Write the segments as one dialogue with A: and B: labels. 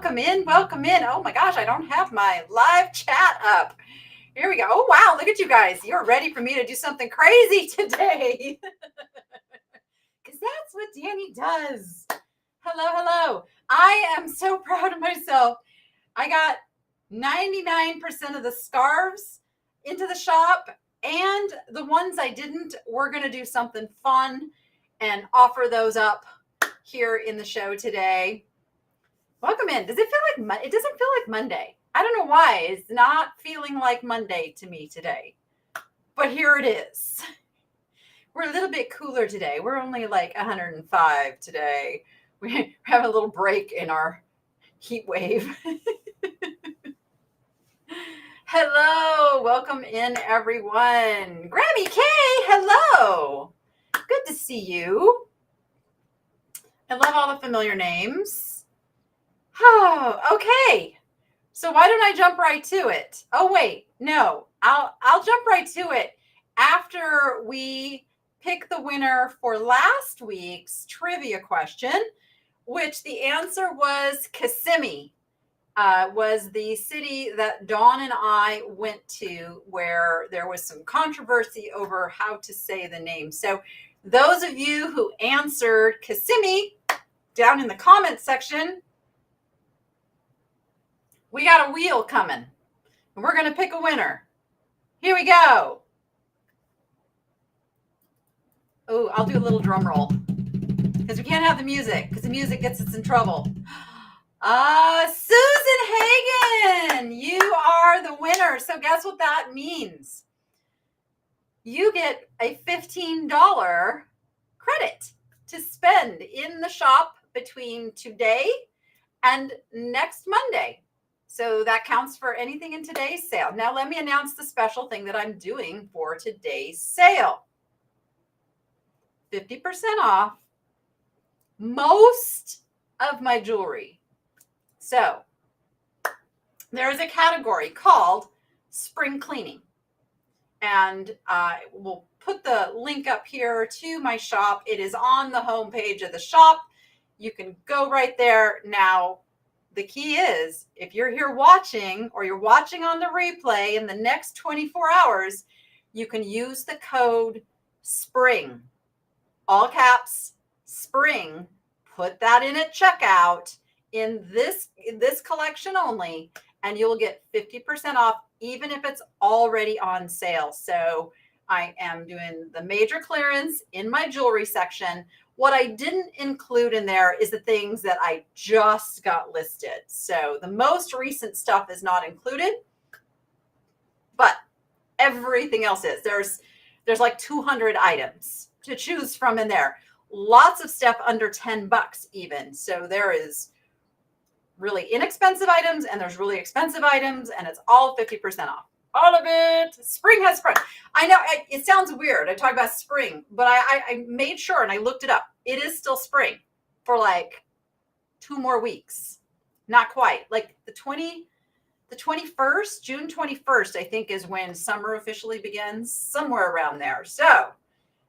A: Welcome in. Welcome in. Oh my gosh, I don't have my live chat up. Here we go. Oh, wow. Look at you guys. You're ready for me to do something crazy today. Because that's what Danny does. Hello, hello. I am so proud of myself. I got 99% of the scarves into the shop, and the ones I didn't, we're going to do something fun and offer those up here in the show today. Welcome in. Does it feel like it doesn't feel like Monday? I don't know why. It's not feeling like Monday to me today. But here it is. We're a little bit cooler today. We're only like 105 today. We have a little break in our heat wave. Hello. Welcome in, everyone. Grammy K, hello. Good to see you. I love all the familiar names. Oh, okay. So why don't I jump right to it? Oh, wait, no, I'll jump right to it after we pick the winner for last week's trivia question, which the answer was Kissimmee, was the city that Dawn and I went to where there was some controversy over how to say the name. So those of you who answered Kissimmee down in the comments section, we got a wheel coming, and we're going to pick a winner. Here we go. Oh, I'll do a little drum roll because we can't have the music because the music gets us in trouble. Susan Hagen, you are the winner. So guess what that means? You get a $15 credit to spend in the shop between today and next Monday. So that counts for anything in today's sale. Now let me announce the special thing that I'm doing for today's sale. 50% off most of my jewelry. So there is a category called spring cleaning. And I will put the link up here to my shop. It is on the homepage of the shop. You can go right there. Now, the key is if you're here watching or you're watching on the replay in the next 24 hours, you can use the code SPRING, all caps, SPRING. Put that in at checkout in this collection only, and you'll get 50% off even if it's already on sale. So I am doing the major clearance in my jewelry section. What I didn't include in there is the things that I just got listed. So the most recent stuff is not included, but everything else is. There's like 200 items to choose from in there. Lots of stuff under $10 even. So there is really inexpensive items and there's really expensive items, and it's all 50% off. All of it. Spring has sprung. I know it sounds weird. I talk about spring, but I made sure and I looked it up. It is still spring for like 2 more weeks. Not quite. Like the 21st, June 21st, I think is when summer officially begins, somewhere around there. So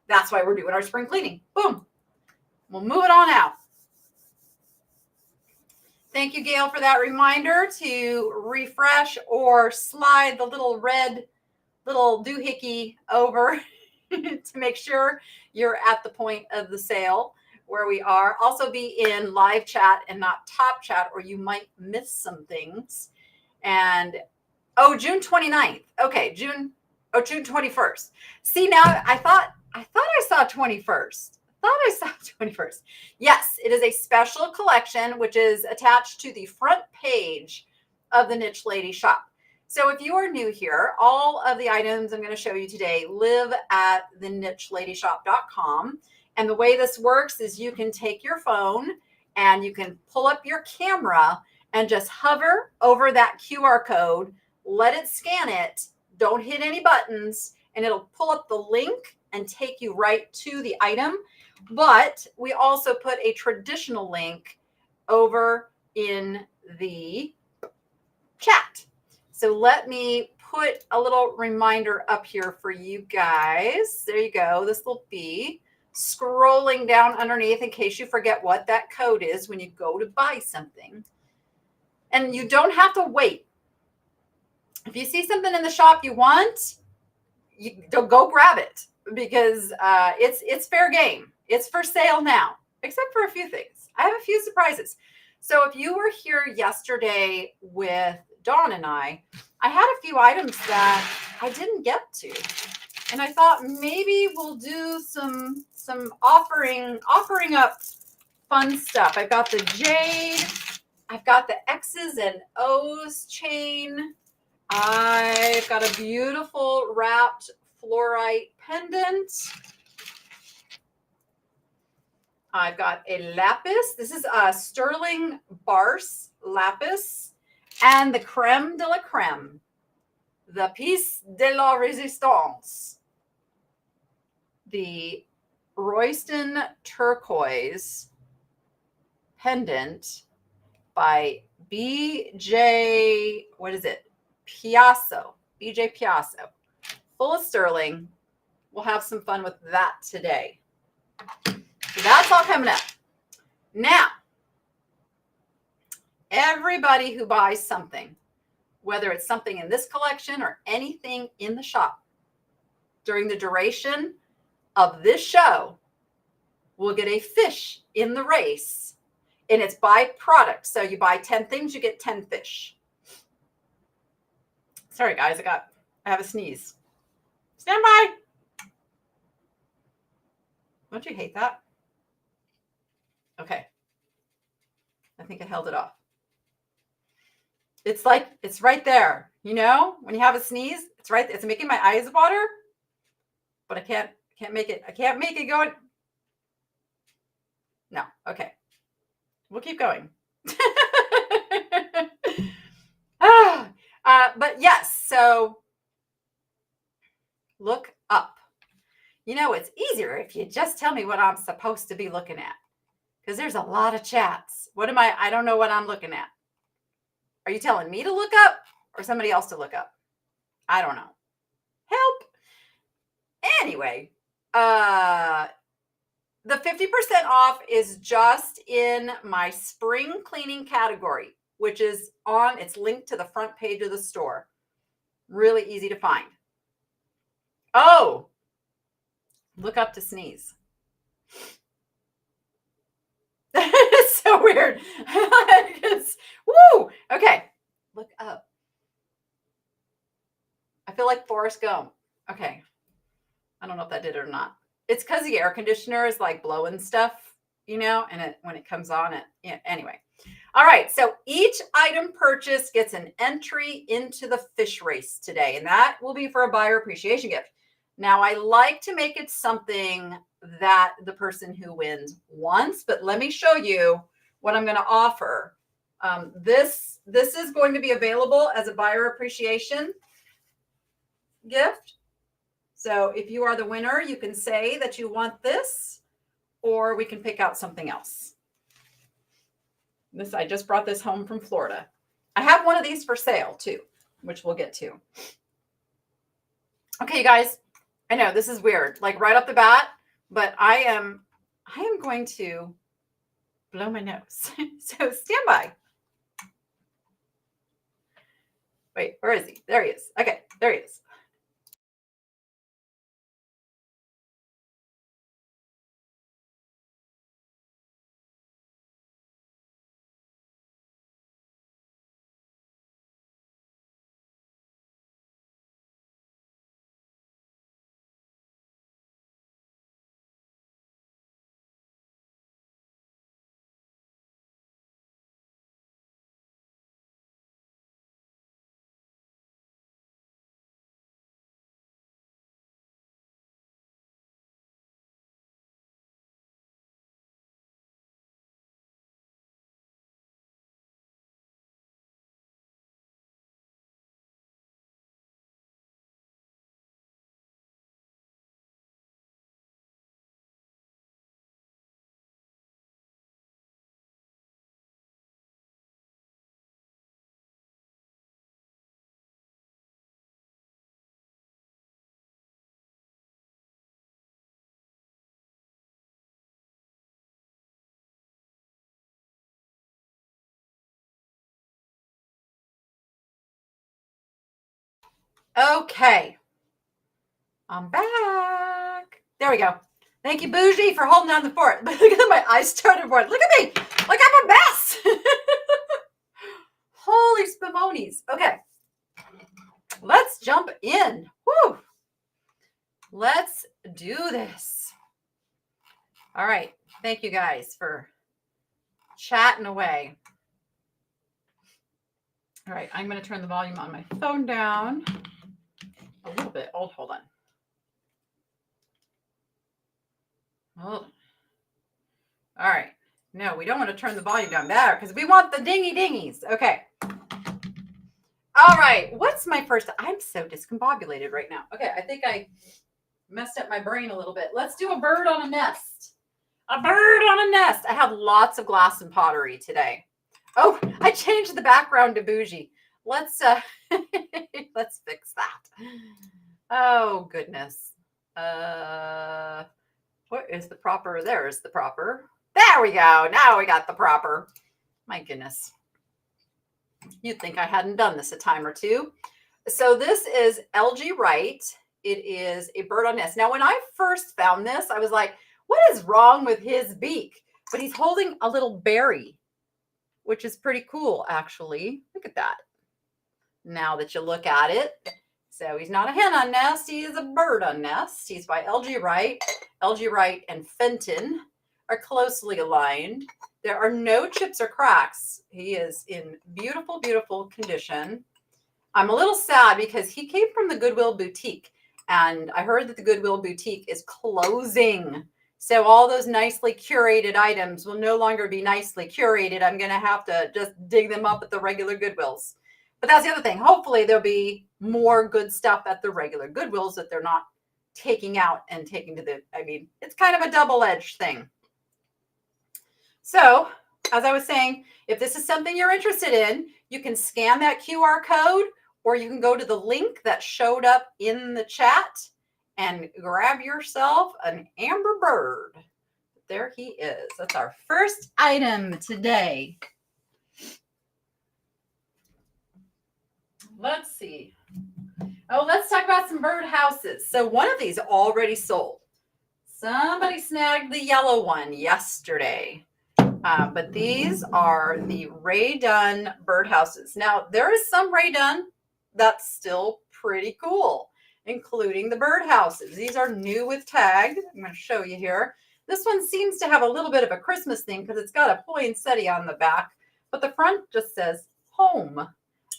A: that's why we're doing our spring cleaning. Boom. We'll move it on out. Thank you, Gail, for that reminder to refresh or slide the little red little doohickey over to make sure you're at the point of the sale where we are. Also be in live chat and not top chat, or you might miss some things. And June 29th. Okay, June 21st. See, now I thought I saw 21st. I saw 21st. Yes, it is a special collection, which is attached to the front page of the Niche Lady shop. So if you are new here, all of the items I'm going to show you today live at thenicheLadyShop.com. And the way this works is you can take your phone and you can pull up your camera and just hover over that QR code, let it scan it, don't hit any buttons, and it'll pull up the link and take you right to the item. But we also put a traditional link over in the chat. So let me put a little reminder up here for you guys. There you go. This will be scrolling down underneath in case you forget what that code is when you go to buy something. And you don't have to wait. If you see something in the shop you want, you go grab it, because it's fair game. It's for sale now, except for a few things. I have a few surprises. So if you were here yesterday with Dawn and I had a few items that I didn't get to. And I thought maybe we'll do some offering up fun stuff. I've got the Jade. I've got the X's and O's chain. I've got a beautiful wrapped fluorite pendant. I've got a lapis. This is a sterling Barse lapis. And the creme de la creme, the piece de la resistance, the Royston turquoise pendant by BJ, what is it? Piasso, BJ Piasso, full of sterling. We'll have some fun with that today. So that's all coming up. Now, everybody who buys something, whether it's something in this collection or anything in the shop, during the duration of this show, will get a fish in the race, and it's by product. So you buy 10 things, you get 10 fish. Sorry, guys, I have a sneeze. Stand by. Don't you hate that? Okay. I think I held it off. It's like, it's right there. You know, when you have a sneeze, it's right. It's making my eyes water, but I can't make it. I can't make it go. No. Okay. We'll keep going. But yes, so look up. You know, it's easier if you just tell me what I'm supposed to be looking at, because there's a lot of chats. What am I don't know what I'm looking at. Are you telling me to look up or somebody else to look up? I don't know. Help. Anyway, the 50% off is just in my spring cleaning category, which is it's linked to the front page of the store. Really easy to find. Oh, look up to sneeze. It's so weird. Woo. Okay. Look up. I feel like Forrest Gump. Okay. I don't know if that did it or not. It's because the air conditioner is like blowing stuff, you know, and when it comes on, anyway. All right. So each item purchase gets an entry into the fish race today, and that will be for a buyer appreciation gift. Now, I like to make it something that the person who wins wants, but let me show you what I'm going to offer. This is going to be available as a buyer appreciation gift. So if you are the winner, you can say that you want this, or we can pick out something else. I just brought this home from Florida. I have one of these for sale too, which we'll get to. Okay, you guys, I know this is weird, like right off the bat, but I am going to blow my nose. So stand by. Wait, where is he? There he is. Okay, there he is. Okay. I'm back. There we go. Thank you, Bougie, for holding down the fort. But look at my eyes started board. Look at me. Like I'm a mess. Holy spumonies. Okay. Let's jump in. Woo. Let's do this. All right. Thank you guys for chatting away. All right. I'm going to turn the volume on my phone down a little bit. Oh, hold on. Hold on. All right. No, we don't want to turn the volume down there because we want the dingy dingies. Okay. All right. What's my first? I'm so discombobulated right now. Okay. I think I messed up my brain a little bit. Let's do a bird on a nest. A bird on a nest. I have lots of glass and pottery today. Oh, I changed the background to bougie. Let's let's fix that. Oh goodness. What is the proper? There's the proper. There we go. Now we got the proper. My goodness. You'd think I hadn't done this a time or two. So this is LG Wright. It is a bird on nest. Now, when I first found this, I was like, what is wrong with his beak? But he's holding a little berry, which is pretty cool, actually. Look at that. Now that you look at it. So he's not a hen on nest. He is a bird on nest. He's by LG Wright. LG Wright and Fenton are closely aligned. There are no chips or cracks. He is in beautiful, beautiful condition. I'm a little sad because he came from the Goodwill Boutique. And I heard that the Goodwill Boutique is closing. So all those nicely curated items will no longer be nicely curated. I'm going to have to just dig them up at the regular Goodwills. But that's the other thing. Hopefully there'll be more good stuff at the regular Goodwills that they're not taking out and taking to the, I mean, it's kind of a double-edged thing. So as I was saying, if this is something you're interested in, you can scan that QR code or you can go to the link that showed up in the chat and grab yourself an amber bird. There he is. That's our first item today. Let's see. Oh, let's talk about some bird houses. So one of these already sold. Somebody snagged the yellow one yesterday. But these are the Ray Dunn bird houses. Now, there is some Ray Dunn that's still pretty cool, including the bird houses. These are new with tag. I'm going to show you here. This one seems to have a little bit of a Christmas thing because it's got a poinsettia on the back, but the front just says home.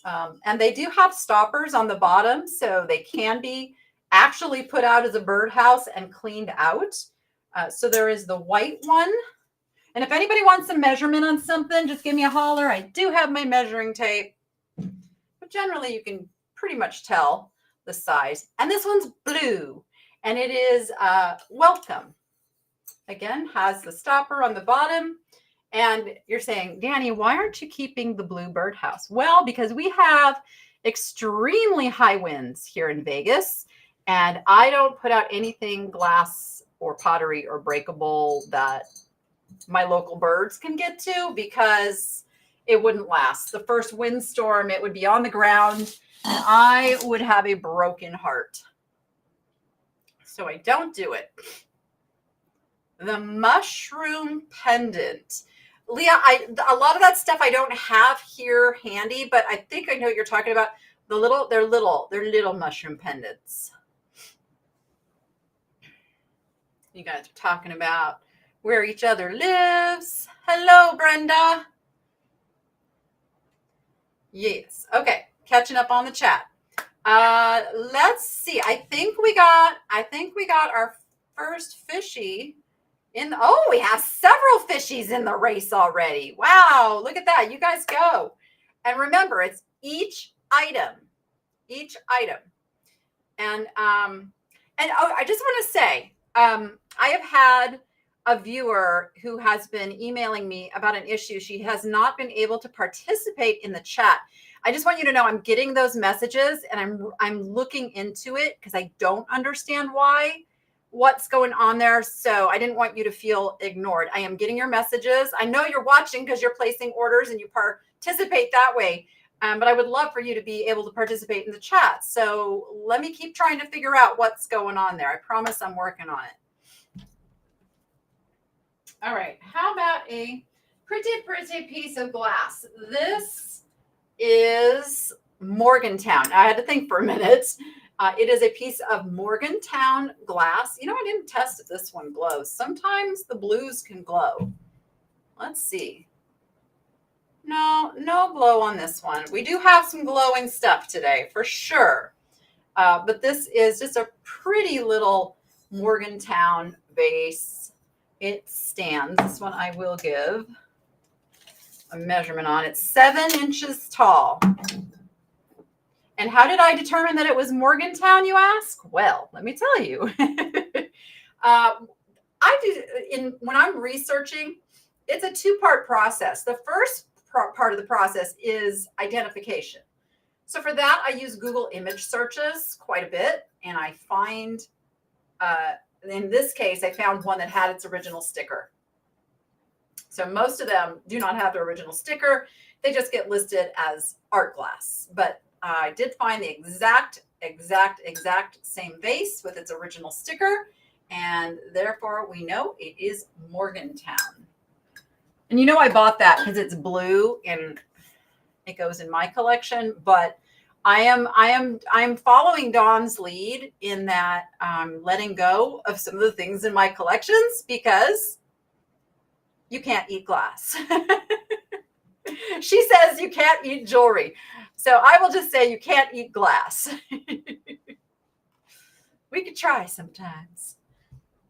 A: And they do have stoppers on the bottom, so they can be actually put out as a birdhouse and cleaned out. So there is the white one. And if anybody wants some measurement on something, just give me a holler. I do have my measuring tape. But generally, you can pretty much tell the size. And this one's blue. And it is welcome. Again, has the stopper on the bottom. And you're saying, Danny, why aren't you keeping the blue birdhouse? Well, because we have extremely high winds here in Vegas. And I don't put out anything glass or pottery or breakable that my local birds can get to because it wouldn't last. The first windstorm, it would be on the ground and I would have a broken heart. So I don't do it. The mushroom pendant. Leah, a lot of that stuff I don't have here handy, but I think I know what you're talking about. They're little mushroom pendants. You guys are talking about where each other lives. Hello, Brenda. Yes. Okay. Catching up on the chat. Let's see. I think we got our first fishy in. Oh, we have several fishies in the race already. Wow. Look at that. You guys go. And remember, it's each item. And I just want to say, I have had a viewer who has been emailing me about an issue. She has not been able to participate in the chat. I just want you to know I'm getting those messages and I'm looking into it because I don't understand what's going on there. So I didn't want you to feel ignored. I am getting your messages. I know you're watching because you're placing orders and you participate that way. But I would love for you to be able to participate in the chat. So let me keep trying to figure out what's going on there. I promise I'm working on it. All right. How about a pretty piece of glass? This is Morgantown. I had to think for a minute. It is a piece of Morgantown glass. You know, I didn't test if this one glows. Sometimes the blues can glow. Let's see. No glow on this one. We do have some glowing stuff today for sure. But this is just a pretty little Morgantown vase. It stands. This one I will give a measurement on. It's 7 inches tall. And how did I determine that it was Morgantown, you ask? Well, let me tell you. When I'm researching, it's a 2-part process. The first part of the process is identification. So for that, I use Google image searches quite a bit. And I find, in this case, I found one that had its original sticker. So most of them do not have their original sticker. They just get listed as art glass. But I did find the exact same vase with its original sticker. And therefore, we know it is Morgantown. And you know, I bought that because it's blue and it goes in my collection. But I am following Dawn's lead in that I'm letting go of some of the things in my collections because you can't eat glass. She says you can't eat jewelry. So I will just say you can't eat glass. We could try sometimes.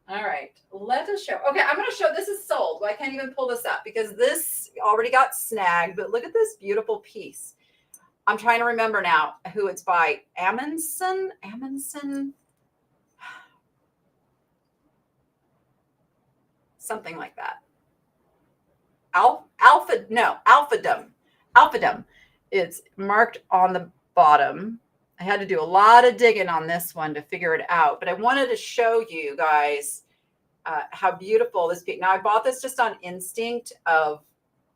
A: All right, let us show. Okay, I'm going to show. This is sold. Well, I can't even pull this up because this already got snagged. But look at this beautiful piece. I'm trying to remember now who it's by. Amundsen. Something like that. Alphadum. It's marked on the bottom. I had to do a lot of digging on this one to figure it out, but I wanted to show you guys how beautiful this piece. Now I bought this just on instinct of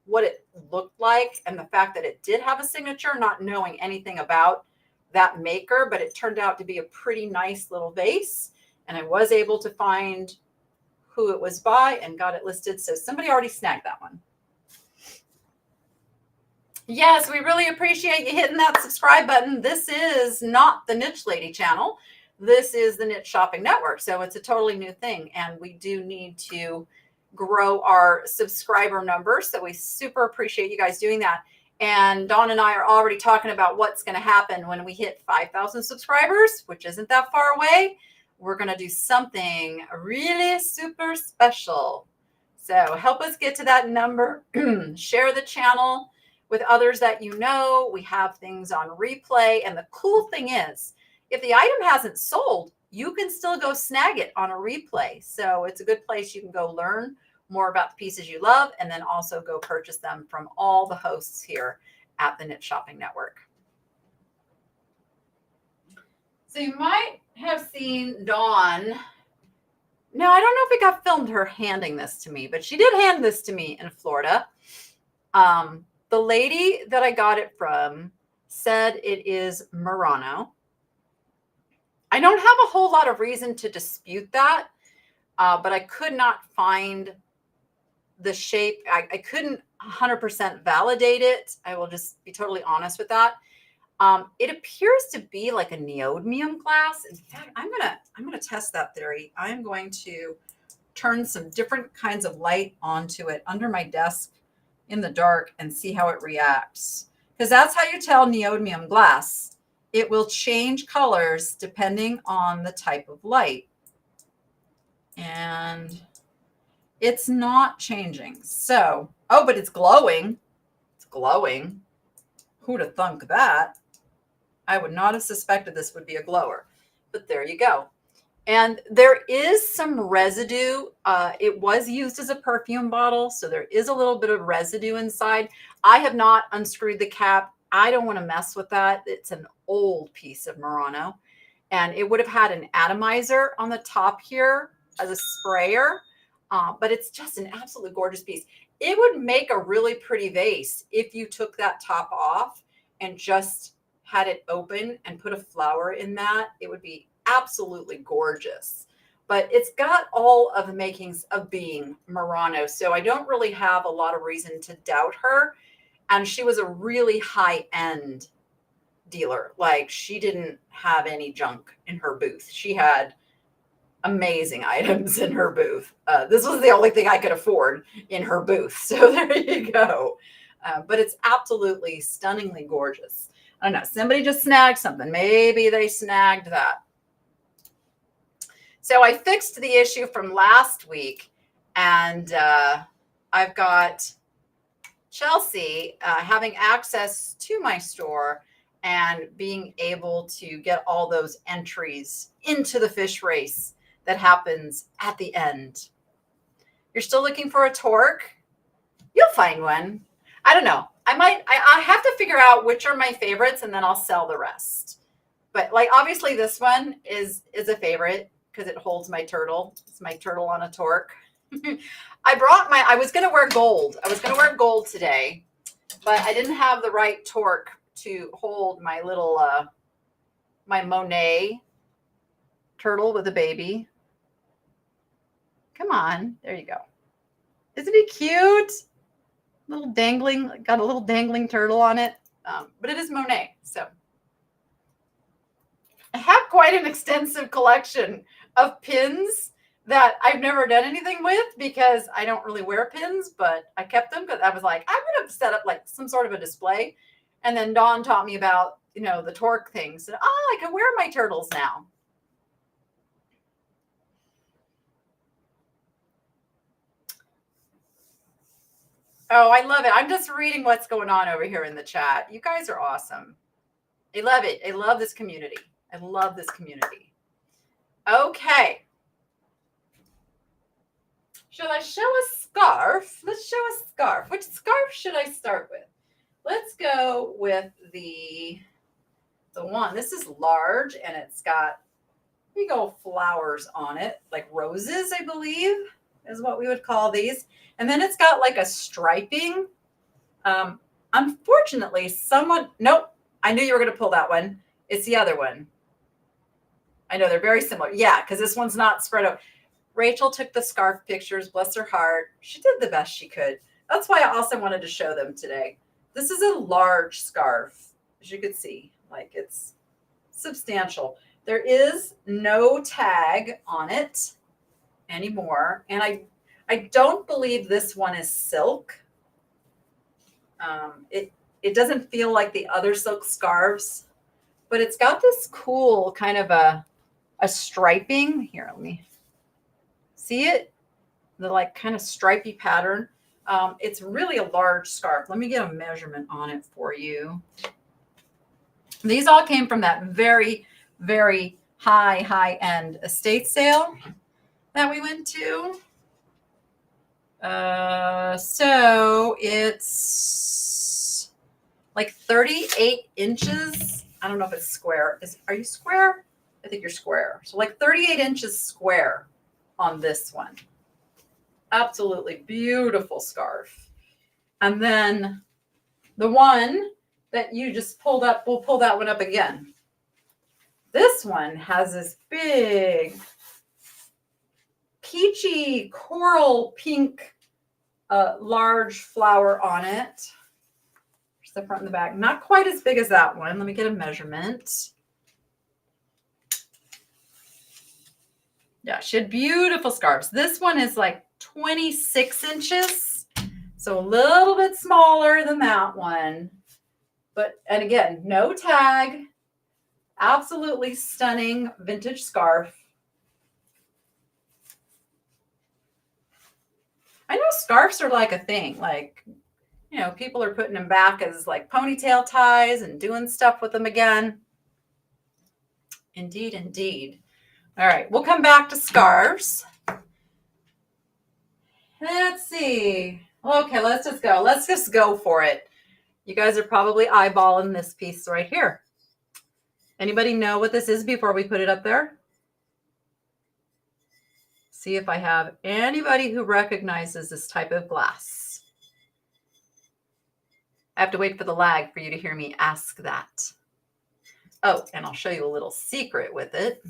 A: what it looked like and the fact that it did have a signature, not knowing anything about that maker, but it turned out to be a pretty nice little vase. And I was able to find who it was by and got it listed. So somebody already snagged that one. Yes, we really appreciate you hitting that subscribe button. This is not the Niche Lady channel. This is the Niche Shopping Network. So it's a totally new thing. And we do need to grow our subscriber numbers. So we super appreciate you guys doing that. And Dawn and I are already talking about what's going to happen when we hit 5,000 subscribers, which isn't that far away. We're going to do something really super special. So help us get to that number. Share the channel with others that you know. We have things on replay. And the cool thing is, if the item hasn't sold, you can still go snag it on a replay. So it's a good place you can go learn more about the pieces you love and then also go purchase them from all the hosts here at the Niche Shopping Network. So you might have seen Dawn. No, I don't know if it got filmed her handing this to me, but she did hand this to me in Florida. The lady that I got it from said it is Murano. I don't have a whole lot of reason to dispute that, but I could not find the shape. I couldn't 100% validate it. I will just be totally honest with that. It appears to be like a neodymium glass. In fact, I'm gonna test that theory. I'm going to turn some different kinds of light onto it under my desk in the dark and see how it reacts. Because that's how you tell neodymium glass. It will change colors depending on the type of light. And it's not changing. So, oh, but it's glowing. It's glowing. Who'd have thunk that? I would not have suspected this would be a glower. But there you go. And there is some residue. It was used as a perfume bottle, so there is a little bit of residue inside. I have not unscrewed the cap. I don't want to mess with that. It's an old piece of Murano. And it would have had an atomizer on the top here as a sprayer. But it's just an absolutely gorgeous piece. It would make a really pretty vase if you took that top off and just had it open and put a flower in that, it would be absolutely gorgeous. But it's got all of the makings of being Murano, so I don't really have a lot of reason to doubt her. And she was a really high-end dealer. Like, she didn't have any junk in her booth. She had amazing items in her booth. This was the only thing I could afford in her booth. So there you go. But it's absolutely stunningly gorgeous. I don't know. Somebody just snagged something. Maybe they snagged that. So I fixed the issue from last week, and I've got Chelsea having access to my store and being able to get all those entries into the fish race that happens at the end. You're still looking for a torque? You'll find one. I don't know. I have to figure out which are my favorites, and then I'll sell the rest. But like, obviously this one is a favorite because it holds my turtle. It's my turtle on a torque. I was going to wear gold. I was going to wear gold today, but I didn't have the right torque to hold my little, my Monet turtle with a baby. Come on. There you go. Isn't he cute? Little dangling, got a little dangling turtle on it. But it is Monet. So I have quite an extensive collection of pins that I've never done anything with because I don't really wear pins, but I kept them because I was like, I'm going to set up like some sort of a display. And then Dawn taught me about, the torque things. And I can wear my turtles now. Oh, I love it. I'm just reading what's going on over here in the chat. You guys are awesome. I love it. I love this community. I love this community. Okay. Shall I show a scarf? Let's show a scarf. Which scarf should I start with? Let's go with the one. This is large, and it's got big old flowers on it, like roses, I believe, is what we would call these. And then it's got like a striping. Unfortunately, nope, I knew you were going to pull that one. It's the other one. I know they're very similar. Yeah, because this one's not spread out. Rachel took the scarf pictures, bless her heart. She did the best she could. That's why I also wanted to show them today. This is a large scarf, as you can see. Like, it's substantial. There is no tag on it anymore. And I don't believe this one is silk. It doesn't feel like the other silk scarves, but it's got this cool kind of a striping. Here, let me see it. The like kind of stripy pattern. It's really a large scarf. Let me get a measurement on it for you. These all came from that very, very high-end estate sale that we went to. So it's like 38 inches. I don't know if it's square. Are you square? I think you're square. So like 38 inches square on this one. Absolutely beautiful scarf. And then the one that you just pulled up, we'll pull that one up again. This one has this big peachy coral pink large flower on it. There's the front and the back. Not quite as big as that one. Let me get a measurement. Yeah, she had beautiful scarves. This one is like 26 inches. So a little bit smaller than that one. But, and again, no tag. Absolutely stunning vintage scarf. I know scarves are like a thing. Like, people are putting them back as like ponytail ties and doing stuff with them again. Indeed, indeed. All right, we'll come back to scarves. Let's see. Okay, let's just go. Let's just go for it. You guys are probably eyeballing this piece right here. Anybody know what this is before we put it up there? See if I have anybody who recognizes this type of glass. I have to wait for the lag for you to hear me ask that. Oh, and I'll show you a little secret with it.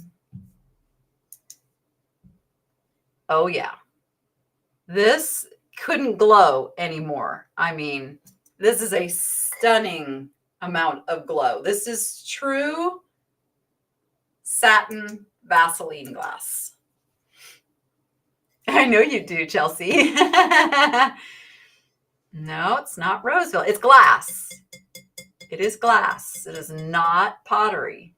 A: Oh, yeah. This couldn't glow anymore. I mean, this is a stunning amount of glow. This is true satin Vaseline glass. I know you do, Chelsea. No, it's not Roseville. It's glass. It is glass. It is not pottery.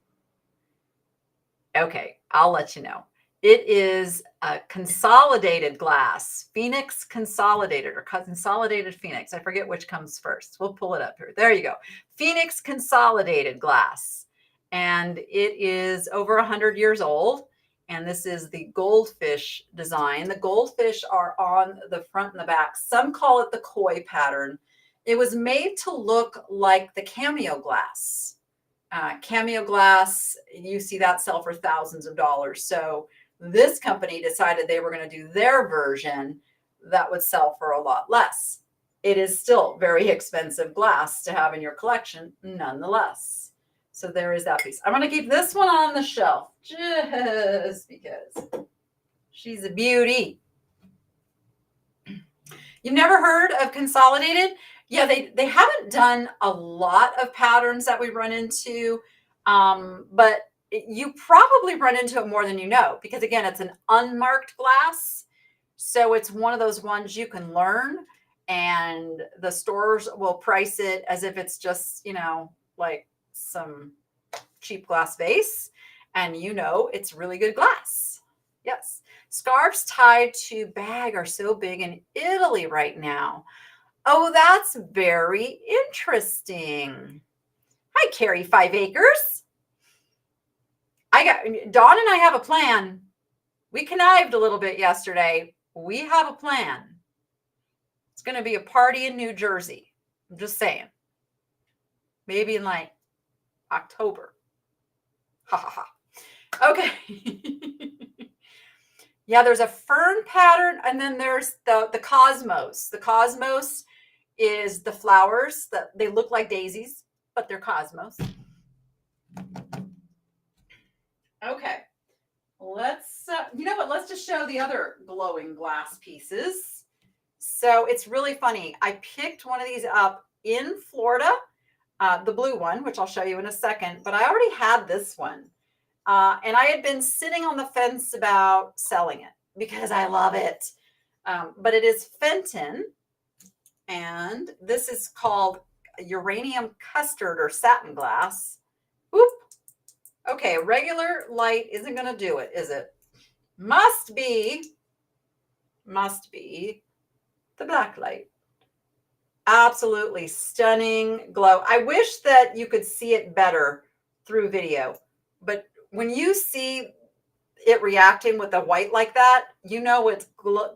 A: Okay, I'll let you know. It is a consolidated glass, Phoenix Consolidated or Consolidated Phoenix. I forget which comes first. We'll pull it up here. There you go. Phoenix Consolidated glass. And it is over 100 years old. And this is the goldfish design. The goldfish are on the front and the back. Some call it the koi pattern. It was made to look like the cameo glass. Cameo glass, you see that sell for thousands of dollars. So this company decided they were going to do their version that would sell for a lot less. It is still very expensive glass to have in your collection, nonetheless. So there is that piece. I'm going to keep this one on the shelf just because she's a beauty. You've never heard of Consolidated? Yeah, they haven't done a lot of patterns that we run into, but you probably run into it more than you know, because again, it's an unmarked glass. So it's one of those ones you can learn, and the stores will price it as if it's just, you know, like some cheap glass vase, and you know it's really good glass. Yes. Scarves tied to bag are so big in Italy right now. Oh, that's very interesting. Hi, Carrie 5 Acres. Dawn and I have a plan. We connived a little bit yesterday. We have a plan. It's going to be a party in New Jersey. I'm just saying. Maybe in like October. Ha ha ha. Okay. Yeah, there's a fern pattern, and then there's the cosmos. The cosmos is the flowers that they look like daisies, but they're cosmos. Okay, let's you know what? Let's just show the other glowing glass pieces. So it's really funny. I picked one of these up in Florida, the blue one, which I'll show you in a second. But I already had this one. And I had been sitting on the fence about selling it because I love it. But it is Fenton. And this is called uranium custard or satin glass. Whoop. Okay, regular light isn't going to do it, is it? Must be the black light. Absolutely stunning glow. I wish that you could see it better through video, but when you see it reacting with the white like that, you know it's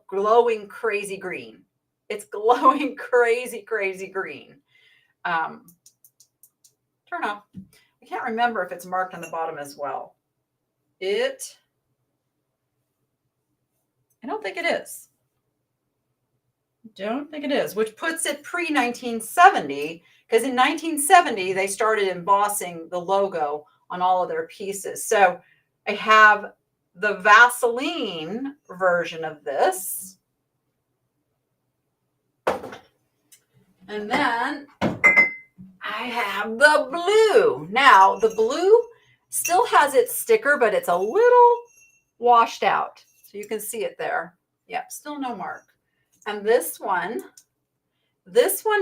A: glowing crazy green. It's glowing crazy, crazy green. Turn off. I can't remember if it's marked on the bottom as well. I don't think it is. Don't think it is, which puts it pre-1970, because in 1970, they started embossing the logo on all of their pieces. So I have the Vaseline version of this. And then I have the blue. Now, the blue still has its sticker, but it's a little washed out. So you can see it there. Yep, still no mark. And this one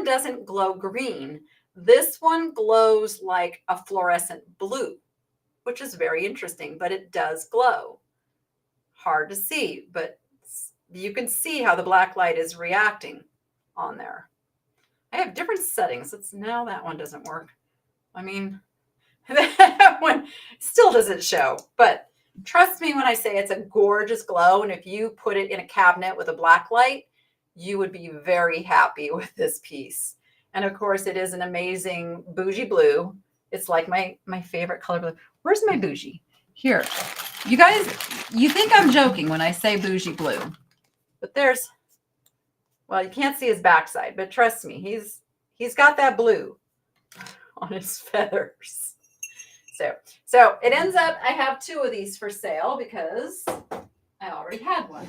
A: doesn't glow green. This one glows like a fluorescent blue, which is very interesting, but it does glow. Hard to see, but you can see how the black light is reacting on there. I have different settings. Now that one doesn't work. I mean, that one still doesn't show, but trust me when I say it's a gorgeous glow. And if you put it in a cabinet with a black light, you would be very happy with this piece. And of course, it is an amazing bougie blue. It's like my favorite color blue. Where's my bougie? Here. You guys, you think I'm joking when I say bougie blue. But well, you can't see his backside, but trust me, He's got that blue on his feathers. So it ends up, I have 2 of these for sale because I already had one.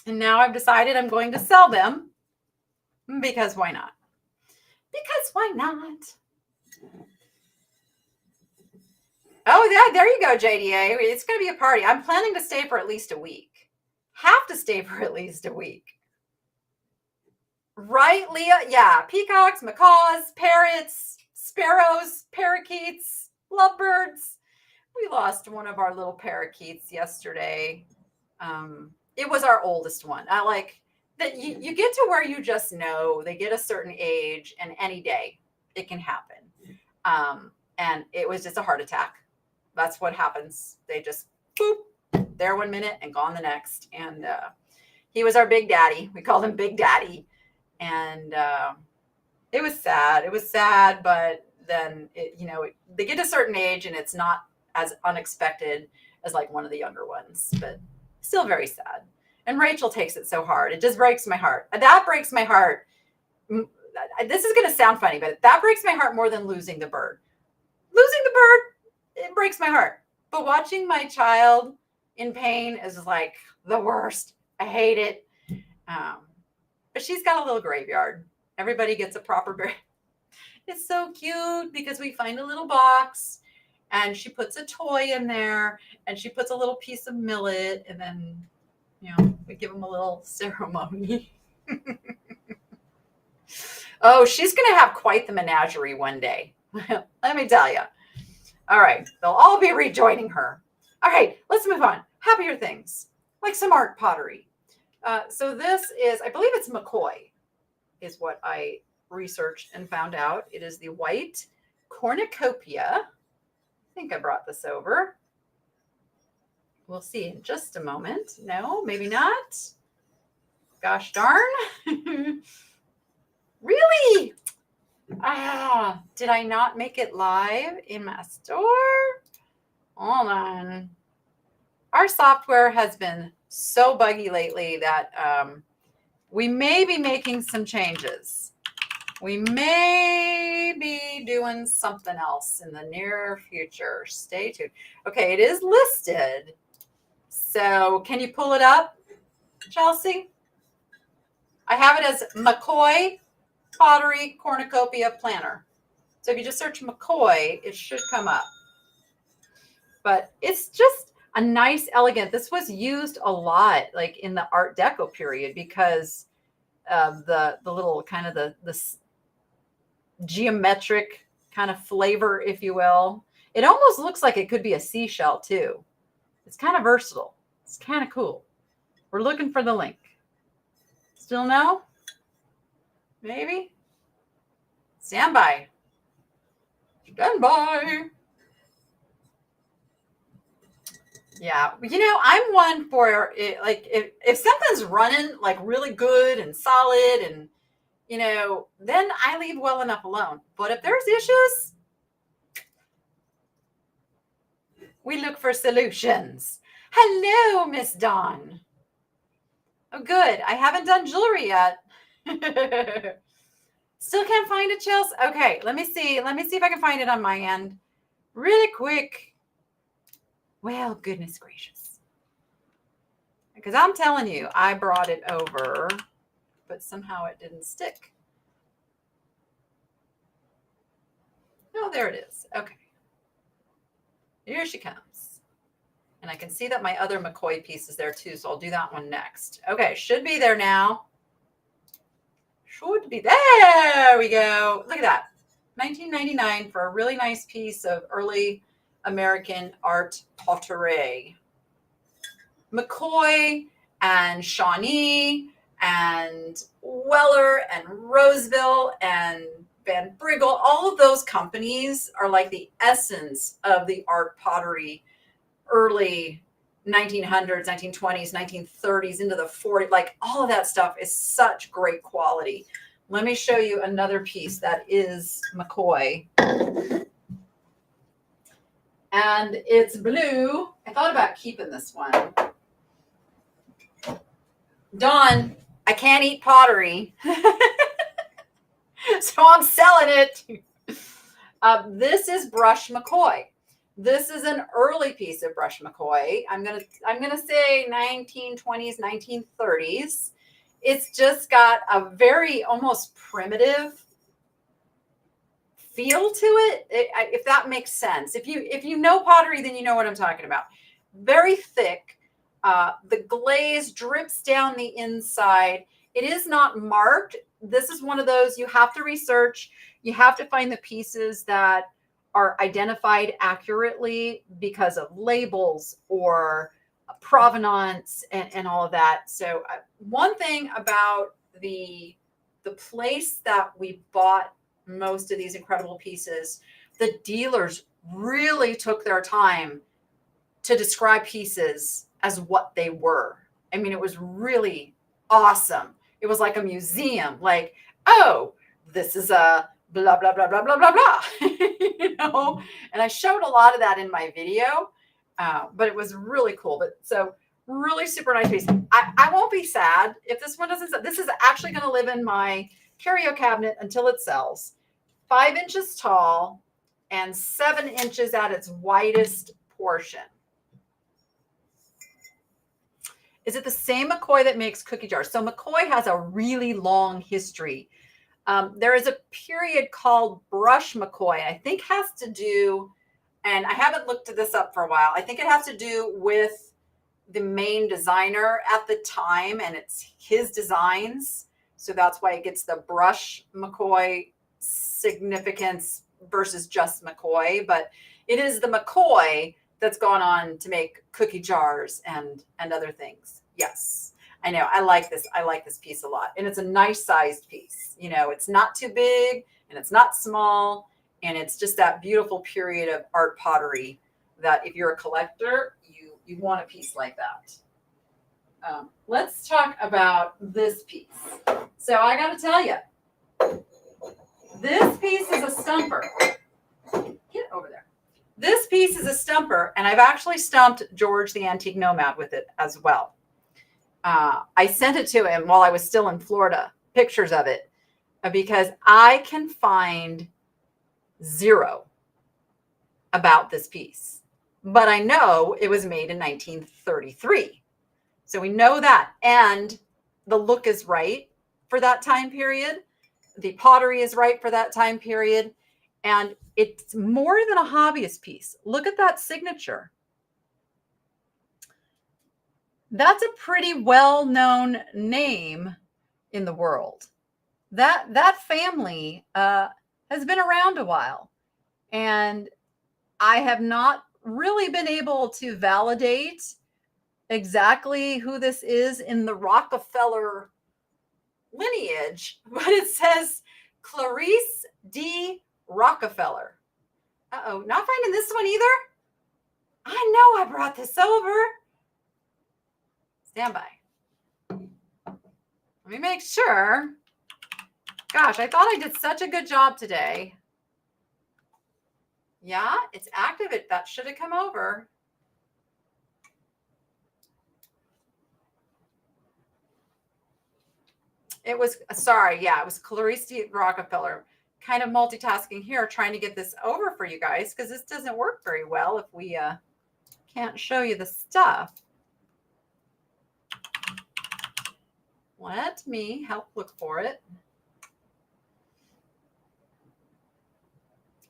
A: And now I've decided I'm going to sell them because why not? Because why not? Oh, yeah, there you go, JDA. It's going to be a party. I'm planning to stay for at least a week. Have to stay for at least a week. Right, Leah? Yeah, peacocks, macaws, parrots, sparrows, parakeets, lovebirds. We lost one of our little parakeets yesterday. It was our oldest one. I like that you get to where you just know they get a certain age and any day it can happen. And it was just a heart attack. That's what happens. They just boop, there 1 minute and gone the next. And he was our big daddy. We called him Big Daddy. And it was sad. It was sad, but then they get a certain age and it's not as unexpected as like one of the younger ones, but still very sad. And Rachel takes it so hard. It just breaks my heart. That breaks my heart. This is going to sound funny, but that breaks my heart more than losing the bird. Losing the bird, it breaks my heart. But watching my child in pain is like the worst. I hate it. But she's got a little graveyard. Everybody gets a proper grave. It's so cute because we find a little box and she puts a toy in there and she puts a little piece of millet and then, we give them a little ceremony. Oh, she's going to have quite the menagerie one day. Let me tell you. All right. They'll all be rejoining her. All right. Let's move on. Happier things like some art pottery. So this is, I believe it's McCoy is what I researched and found out. It is the white cornucopia. I think I brought this over. We'll see in just a moment. No, maybe not. Gosh darn. Really? Did I not make it live in my store? Hold on. Our software has been so buggy lately that we may be making some changes. We may be doing something else in the near future. Stay tuned. Okay, it is listed. So can you pull it up, Chelsea? I have it as McCoy Pottery Cornucopia Planner. So if you just search McCoy, it should come up. But it's just a nice, elegant. This was used a lot, like in the Art Deco period, because of the little kind of the geometric kind of flavor, if you will. It almost looks like it could be a seashell too. It's kind of versatile. It's kind of cool. We're looking for the link. Still no? Maybe? Stand by. Stand by. Yeah, I'm one for it, like if something's running like really good and solid and then I leave well enough alone. But if there's issues, we look for solutions. Hello, Miss Dawn. Oh, good. I haven't done jewelry yet. Still can't find it, Chelsea. Okay, let me see. Let me see if I can find it on my end really quick. Well, goodness gracious. Because I'm telling you, I brought it over, but somehow it didn't stick. Oh, there it is. Okay. Here she comes. And I can see that my other McCoy piece is there too, so I'll do that one next. Okay, should be there now. Should be. There we go. Look at that. $19.99 for a really nice piece of early American art pottery. McCoy and Shaunee and Weller and Roseville and Van Briggle, all of those companies are like the essence of the art pottery early 1900s, 1920s, 1930s into the 40s. Like all of that stuff is such great quality. Let me show you another piece that is McCoy. And it's blue. I thought about keeping this one. Dawn, I can't eat pottery. So I'm selling it. This is brush McCoy. This is an early piece of brush McCoy. I'm gonna say 1920s, 1930s. It's just got a very almost primitive feel to it, if that makes sense. If you know pottery, then you know what I'm talking about. Very thick. The glaze drips down the inside. It is not marked. This is one of those you have to research. You have to find the pieces that are identified accurately because of labels or provenance and all of that. So one thing about the place that we bought most of these incredible pieces, the dealers really took their time to describe pieces as what they were. I mean, it was really awesome. It was like a museum, like, oh, this is a blah, blah, blah, blah, blah, blah, blah, you know? And I showed a lot of that in my video, but it was really cool. But so really super nice piece. I won't be sad if this one doesn't sell. This is actually going to live in my curio cabinet until it sells. 5 inches tall and 7 inches at its widest portion. Is it the same McCoy that makes cookie jars? So McCoy has a really long history. There is a period called Brush McCoy. I think has to do, and I haven't looked this up for a while. I think it has to do with the main designer at the time, and it's his designs. So that's why it gets the Brush McCoy significance versus just McCoy. But it is the McCoy that's gone on to make cookie jars and other things. Yes, I know. I like this. I like this piece a lot. And it's a nice sized piece. You know, it's not too big and it's not small. And it's just that beautiful period of art pottery that if you're a collector, you want a piece like that. Let's talk about this piece. So I got to tell you, this piece is a stumper. Get over there. This piece is a stumper, and I've actually stumped George the Antique Nomad with it as well. I sent it to him while I was still in Florida, pictures of it, because I can find zero about this piece. But I know it was made in 1933. So we know that. And the look is right for that time period. The pottery is right for that time period. And it's more than a hobbyist piece. Look at that signature. That's a pretty well-known name in the world. That family has been around a while. And I have not really been able to validate exactly who this is in the Rockefeller lineage, but it says Clarice D. Rockefeller. Uh-oh, not finding this one either. I know I brought this over. Stand by. Let me make sure. Gosh, I thought I did such a good job today. Yeah, it's active. That should have come over. It was, sorry, yeah, it was Clarice D. Rockefeller. Kind of multitasking here, trying to get this over for you guys, because this doesn't work very well if we can't show you the stuff. Let me help look for it.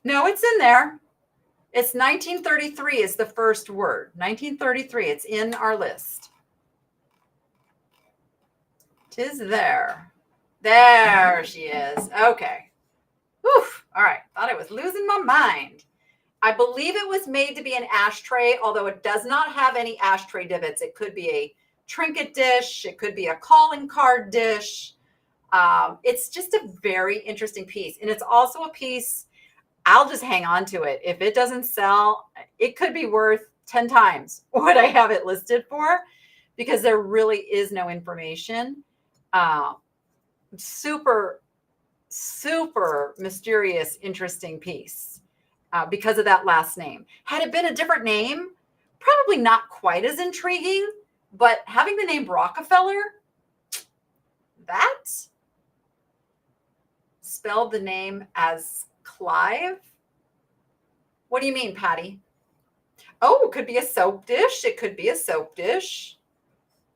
A: No, it's in there. It's 1933 is the first word. 1933. It's in our list. 'Tis there. There she is. Okay. Whew. All right. Thought I was losing my mind. I believe it was made to be an ashtray, although it does not have any ashtray divots. It could be a trinket dish. It could be a calling card dish. It's just a very interesting piece. And it's also a piece, I'll just hang on to it. If it doesn't sell, it could be worth 10 times what I have it listed for, because there really is no information. Super mysterious, interesting piece because of that last name. Had it been a different name, probably not quite as intriguing, but having the name Rockefeller, that's spelled the name as Clive. What do you mean, Patty? Oh, it could be a soap dish. It could be a soap dish.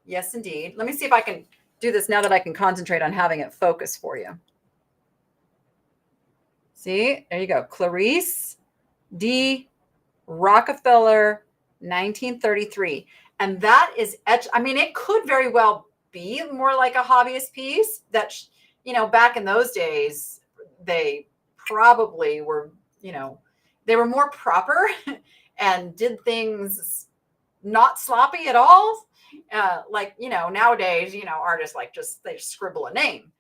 A: Yes, indeed. Let me see if I can do this now that I can concentrate on having it focus for you. See, there you go. Clarice D. Rockefeller, 1933. And that is etched. I mean, it could very well be more like a hobbyist piece that, back in those days, they probably were, they were more proper and did things not sloppy at all. Nowadays, artists they scribble a name.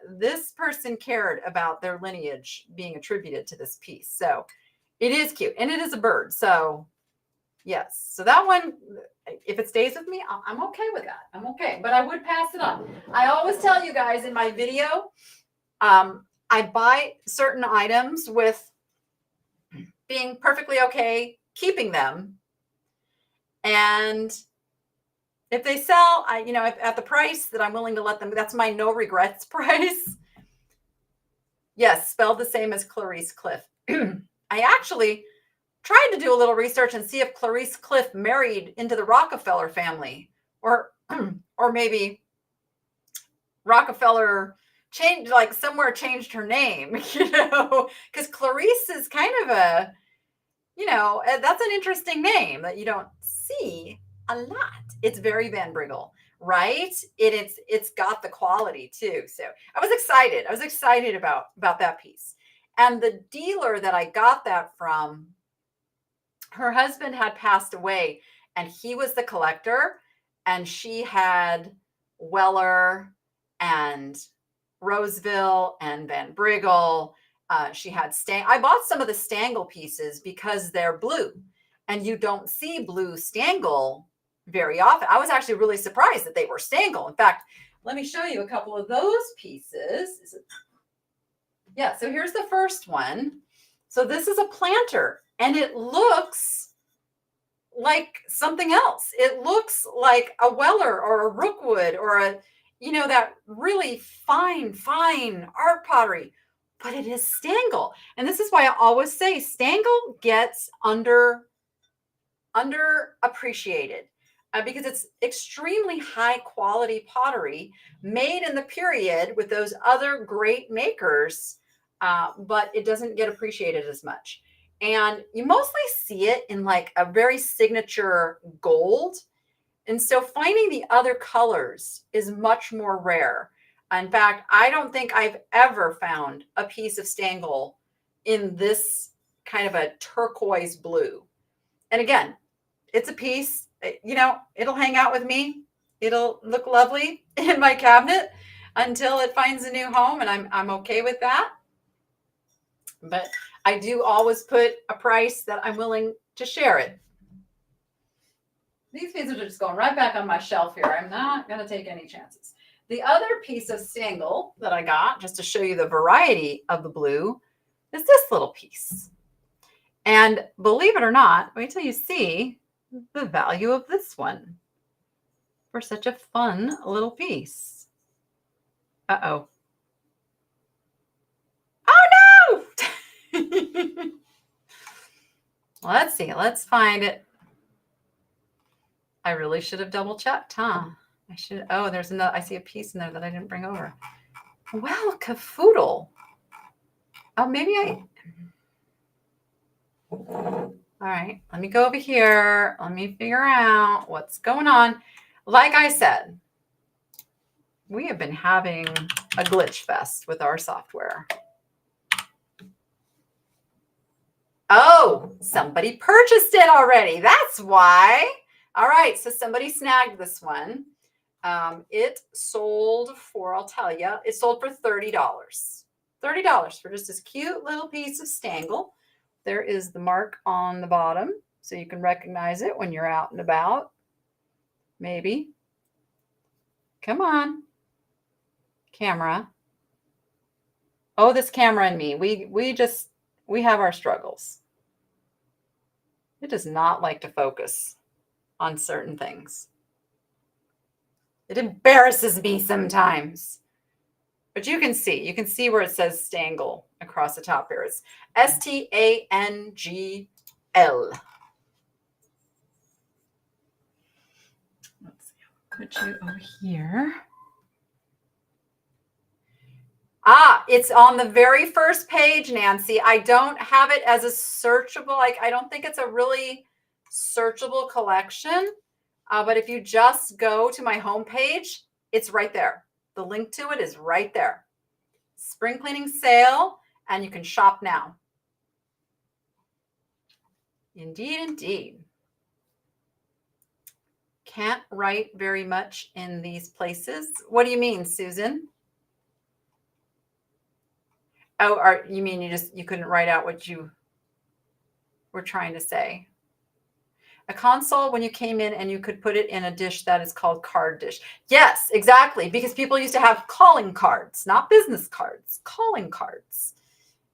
A: This person cared about their lineage being attributed to this piece. So it is cute, and it is a bird. So yes, so that one, if it stays with me, I'm okay with that. I'm okay, but I would pass it on. I always tell you guys in my video, I buy certain items with being perfectly okay keeping them. And if they sell, if at the price that I'm willing to let them, that's my no regrets price. Yes, spelled the same as Clarice Cliff. I actually tried to do a little research and see if Clarice Cliff married into the Rockefeller family, or maybe Rockefeller changed her name, because Clarice is kind of a, that's an interesting name that you don't see a lot. It's very Van Briggle, right? It's got the quality too. So I was excited about that piece. And the dealer that I got that from, her husband had passed away, and he was the collector, and she had Weller and Roseville and Van Briggle. She had I bought some of the Stangle pieces because they're blue, and you don't see blue Stangle very often. I was actually really surprised that they were Stangle. In fact, let me show you a couple of those pieces. Yeah, so here's the first one. So this is a planter, and it looks like something else. It looks like a Weller or a Rookwood or a, that really fine art pottery, but it is Stangle. And this is why I always say Stangle gets underappreciated. Because it's extremely high quality pottery made in the period with those other great makers, but it doesn't get appreciated as much. And you mostly see it in like a very signature gold. And so finding the other colors is much more rare. In fact, I don't think I've ever found a piece of Stangle in this kind of a turquoise blue. And again, it's a piece, it'll hang out with me. It'll look lovely in my cabinet until it finds a new home, and I'm okay with that. But I do always put a price that I'm willing to share it. These pieces are just going right back on my shelf here. I'm not going to take any chances. The other piece of Stangle that I got, just to show you the variety of the blue, is this little piece. And believe it or not, wait till you see the value of this one for such a fun little piece. Uh-oh. Oh, no! Let's see. Let's find it. I really should have double checked, huh? I should. Oh, there's another. I see a piece in there that I didn't bring over. Well, cafoodle. Oh, maybe I. All right, let me go over here. Let me figure out what's going on. Like I said, we have been having a glitch fest with our software. Oh, somebody purchased it already. That's why. All right, so somebody snagged this one. It sold for, I'll tell you, it sold for $30. $30 for just this cute little piece of Stangle. There is the mark on the bottom, so you can recognize it when you're out and about. Maybe. Come on. Camera. Oh, this camera and me. We have our struggles. It does not like to focus on certain things. It embarrasses me sometimes. But you can see where it says Stangle across the top here. It's Stangl. Let's see, I'll put you over here. It's on the very first page, Nancy. I don't have it as a searchable, I don't think it's a really searchable collection. But if you just go to my homepage, it's right there. The link to it is right there. Spring cleaning sale, and you can shop now. Indeed, indeed. Can't write very much in these places. What do you mean, Susan? Oh, you mean you couldn't write out what you were trying to say? A console, when you came in and you could put it in a dish that is called card dish. Yes, exactly. Because people used to have calling cards, not business cards, calling cards.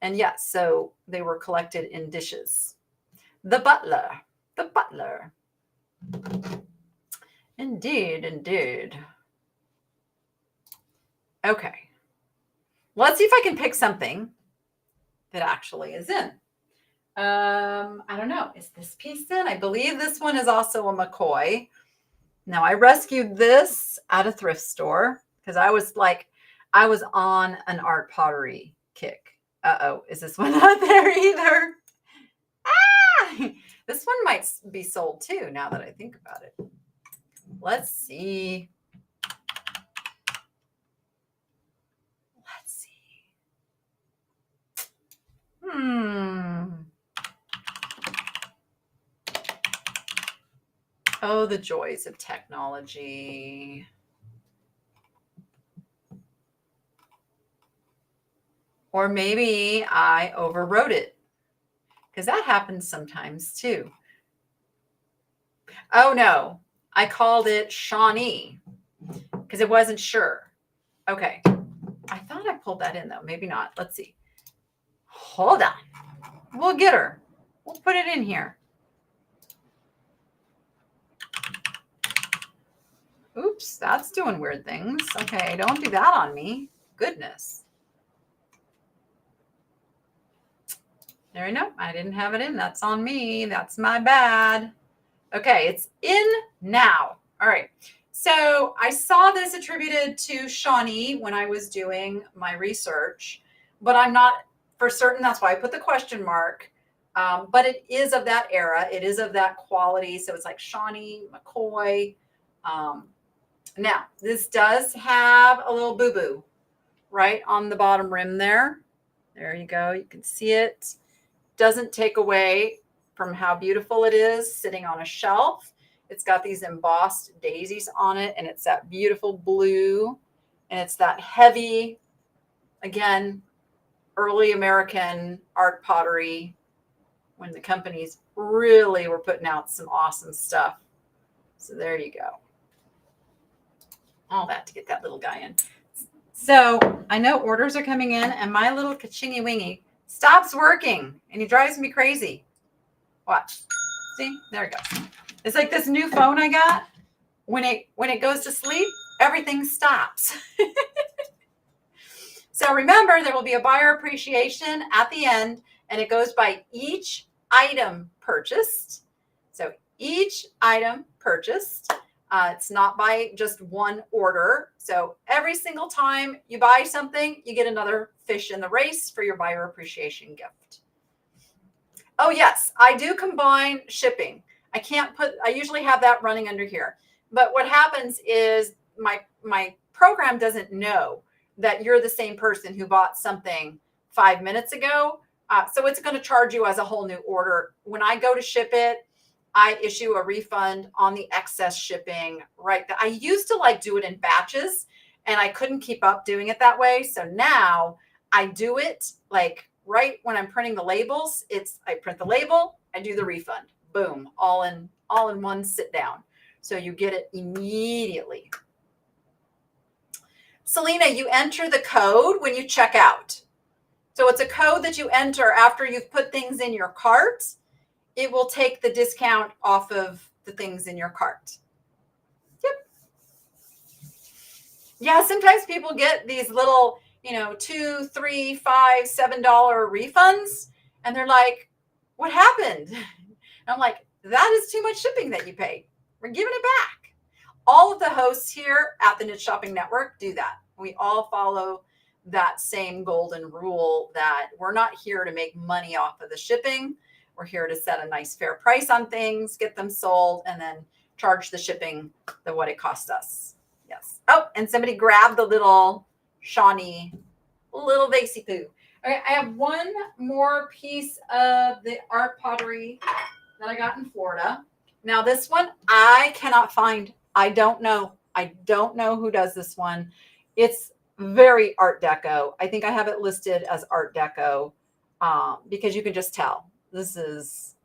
A: And yes, so they were collected in dishes. The butler. Indeed, indeed. Okay. Let's see if I can pick something that actually is in. I don't know. Is this piece in? I believe this one is also a McCoy. Now, I rescued this at a thrift store because I was on an art pottery kick. Uh-oh, is this one not there either? This one might be sold too, now that I think about it. Let's see. Oh, the joys of technology. Or maybe I overwrote it, because that happens sometimes too. Oh no, I called it Shaunee because it wasn't sure. Okay, I thought I pulled that in though. Maybe not. Let's see. Hold on. We'll get her. We'll put it in here. Oops, that's doing weird things. Okay, don't do that on me. Goodness. There you go. I didn't have it in. That's on me. That's my bad. Okay, it's in now. All right. So I saw this attributed to Shaunee when I was doing my research, but I'm not for certain. That's why I put the question mark. But it is of that era. It is of that quality. So it's like Shaunee, McCoy. Now, this does have a little boo-boo right on the bottom rim there. There you go. You can see it. Doesn't take away from how beautiful it is sitting on a shelf. It's got these embossed daisies on it, and it's that beautiful blue, and it's that heavy, again, early American art pottery when the companies really were putting out some awesome stuff. So there you go. All that to get that little guy in. So I know orders are coming in, and my little kachingy wingy stops working, and he drives me crazy. Watch. See, there it goes. It's like this new phone I got. When it goes to sleep, everything stops. So remember, there will be a buyer appreciation at the end, and it goes by each item purchased. So each item purchased. It's not by just one order. So every single time you buy something, you get another fish in the race for your buyer appreciation gift. Oh, yes, I do combine shipping. I usually have that running under here. But what happens is my program doesn't know that you're the same person who bought something 5 minutes ago. So it's going to charge you as a whole new order. When I go to ship it, I issue a refund on the excess shipping. Right. I used to do it in batches, and I couldn't keep up doing it that way. So now I do it right when I'm printing the labels. I print the label, I do the refund. Boom, all in one sit down. So you get it immediately. Selena, you enter the code when you check out. So it's a code that you enter after you've put things in your cart. It will take the discount off of the things in your cart. Yep. Yeah, sometimes people get these little $2, $3, $5, $7 refunds. And they're like, what happened? And I'm like, that is too much shipping that you paid. We're giving it back. All of the hosts here at the Knit Shopping Network do that. We all follow that same golden rule that we're not here to make money off of the shipping. We're here to set a nice fair price on things, get them sold, and then charge the shipping what it costs us. Yes. Oh, and somebody grabbed the little Shaunee, little vasey poo. Okay, I have one more piece of the art pottery that I got in Florida. Now this one I cannot find. I don't know who does this one. It's very Art Deco. I think I have it listed as Art Deco because you can just tell. This is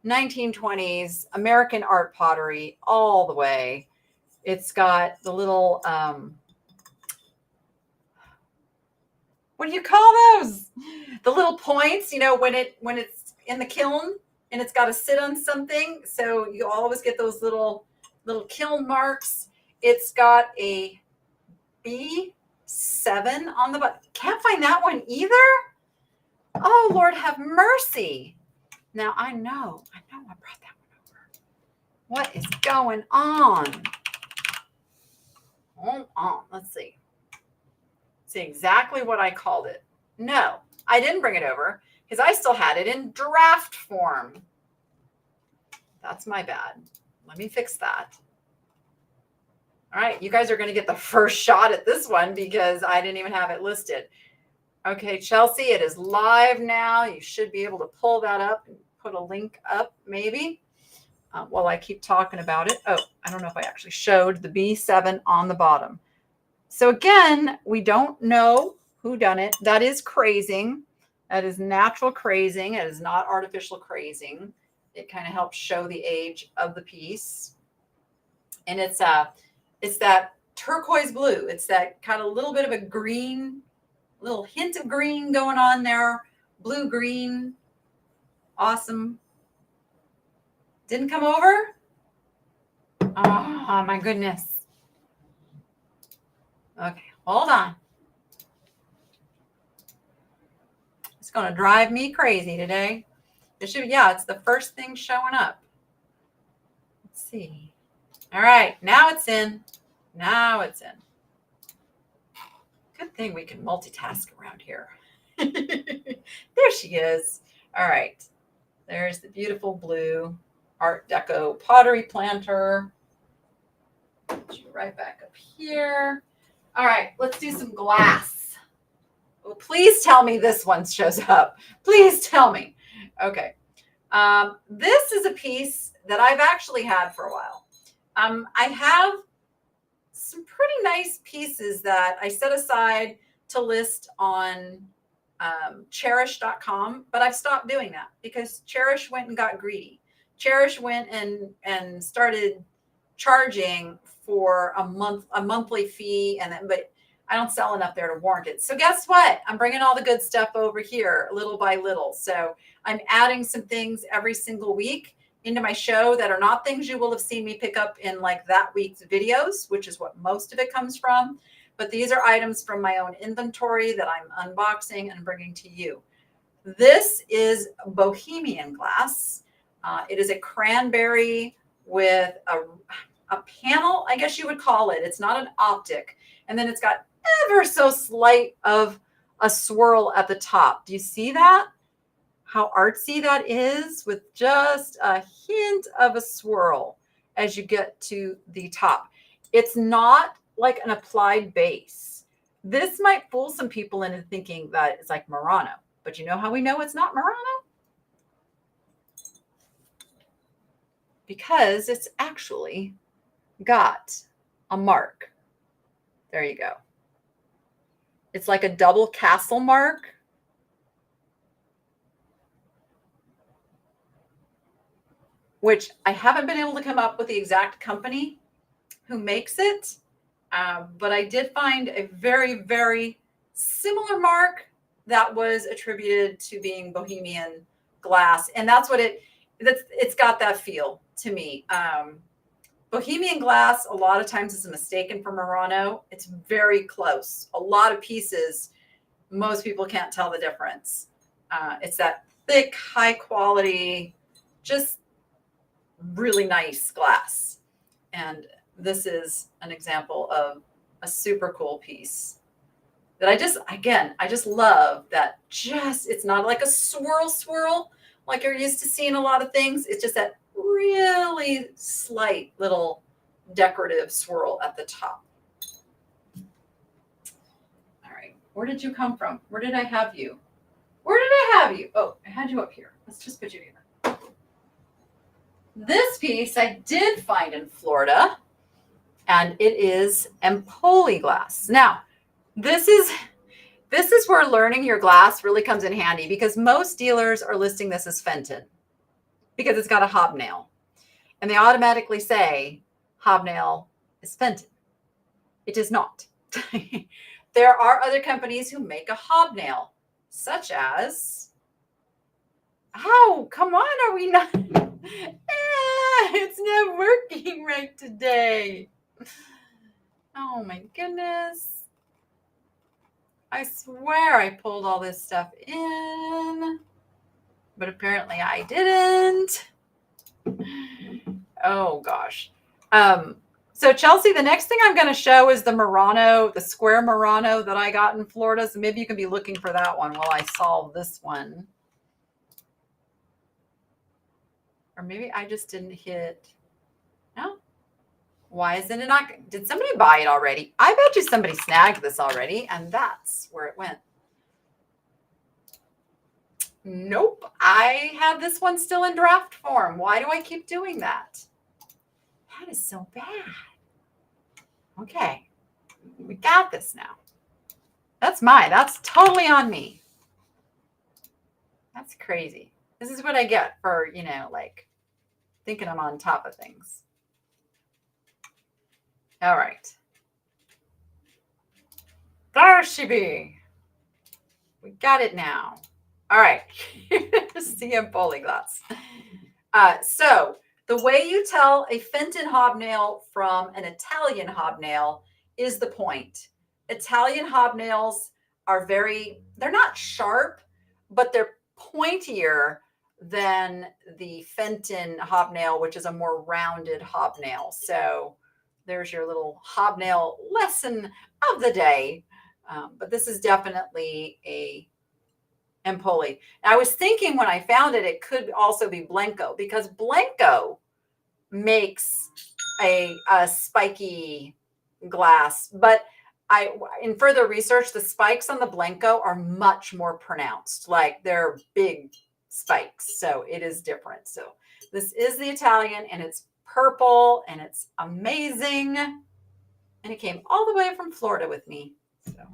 A: 1920s American art pottery all the way. It's got the little, what do you call those? The little points, when it's in the kiln and it's got to sit on something. So you always get those little kiln marks. It's got a B7 on the bottom. Can't find that one either. Oh, Lord have mercy. Now I know I brought that one over. What is going on? Hold on. Let's see. See exactly what I called it. No, I didn't bring it over because I still had it in draft form. That's my bad. Let me fix that. All right, you guys are going to get the first shot at this one because I didn't even have it listed. Okay, Chelsea, it is live now. You should be able to pull that up and put a link up maybe while I keep talking about it. Oh, I don't know if I actually showed the B7 on the bottom. So again, we don't know who done it. That is crazing. That is natural crazing. It is not artificial crazing. It kind of helps show the age of the piece. And it's that turquoise blue. It's that kind of little bit of a green, little hint of green going on there. Blue, green. Awesome. Didn't come over? Oh, my goodness. Okay, hold on. It's going to drive me crazy today. It's the first thing showing up. Let's see. All right, now it's in. Now it's in. Good thing we can multitask around here. There she is. All right. There's the beautiful blue Art Deco pottery planter. Put you right back up here. All right, let's do some glass. Oh, please tell me this one shows up. Please tell me. Okay. This is a piece that I've actually had for a while. I have some pretty nice pieces that I set aside to list on cherish.com, but I've stopped doing that because Cherish went and got greedy. Cherish went and started charging for a monthly fee, but I don't sell enough there to warrant it. So guess what? I'm bringing all the good stuff over here little by little. So I'm adding some things every single week into my show that are not things you will have seen me pick up in like that week's videos, which is what most of it comes from. But these are items from my own inventory that I'm unboxing and bringing to you. This is Bohemian glass. It is a cranberry with a panel, I guess you would call it. It's not an optic. And then it's got ever so slight of a swirl at the top. Do you see that? How artsy that is with just a hint of a swirl as you get to the top. It's not like an applied base. This might fool some people into thinking that it's like Murano, but you know how we know it's not Murano? Because it's actually got a mark. There you go. It's like a double castle mark. Which I haven't been able to come up with the exact company who makes it. But I did find a very, very similar mark that was attributed to being Bohemian glass. And that's what it's got that feel to me. Bohemian glass, a lot of times is mistaken for Murano. It's very close. A lot of pieces most people can't tell the difference. It's that thick, high quality, just really nice glass. And this is an example of a super cool piece that I just love that it's not like a swirl like you're used to seeing a lot of things. It's just that really slight little decorative swirl at the top. All right, where did you come from? Where did I have you? Where did I have you? Oh, I had you up here. Let's just put you here. This piece I did find in Florida, and it is Empoli glass. Now, this is where learning your glass really comes in handy, because most dealers are listing this as Fenton because it's got a hobnail. And they automatically say hobnail is Fenton. It is not. There are other companies who make a hobnail, such as, oh, come on, are we not? It's not working right today. Oh my goodness. I swear I pulled all this stuff in, but apparently I didn't. Oh gosh. So Chelsea, the next thing I'm going to show is the Murano, the square Murano that I got in Florida. So maybe you can be looking for that one while I solve this one. Or maybe I just didn't hit. No? Why isn't it not? Did somebody buy it already? I bet you somebody snagged this already, and that's where it went. Nope. I have this one still in draft form. Why do I keep doing that? That is so bad. Okay. We got this now. That's totally on me. That's crazy. This is what I get for, like thinking I'm on top of things. All right. There she be. We got it now. All right. Here's the Empoli glass. So the way you tell a Fenton hobnail from an Italian hobnail is the point. Italian hobnails are they're not sharp, but they're pointier than the Fenton hobnail, which is a more rounded hobnail. So there's your little hobnail lesson of the day. But this is definitely a Empoli. Now, I was thinking when I found it, it could also be Blanco, because Blanco makes a spiky glass. But in further research, the spikes on the Blanco are much more pronounced. Like they're big spikes. So it is different. So this is the Italian, and it's purple, and it's amazing. And it came all the way from Florida with me. So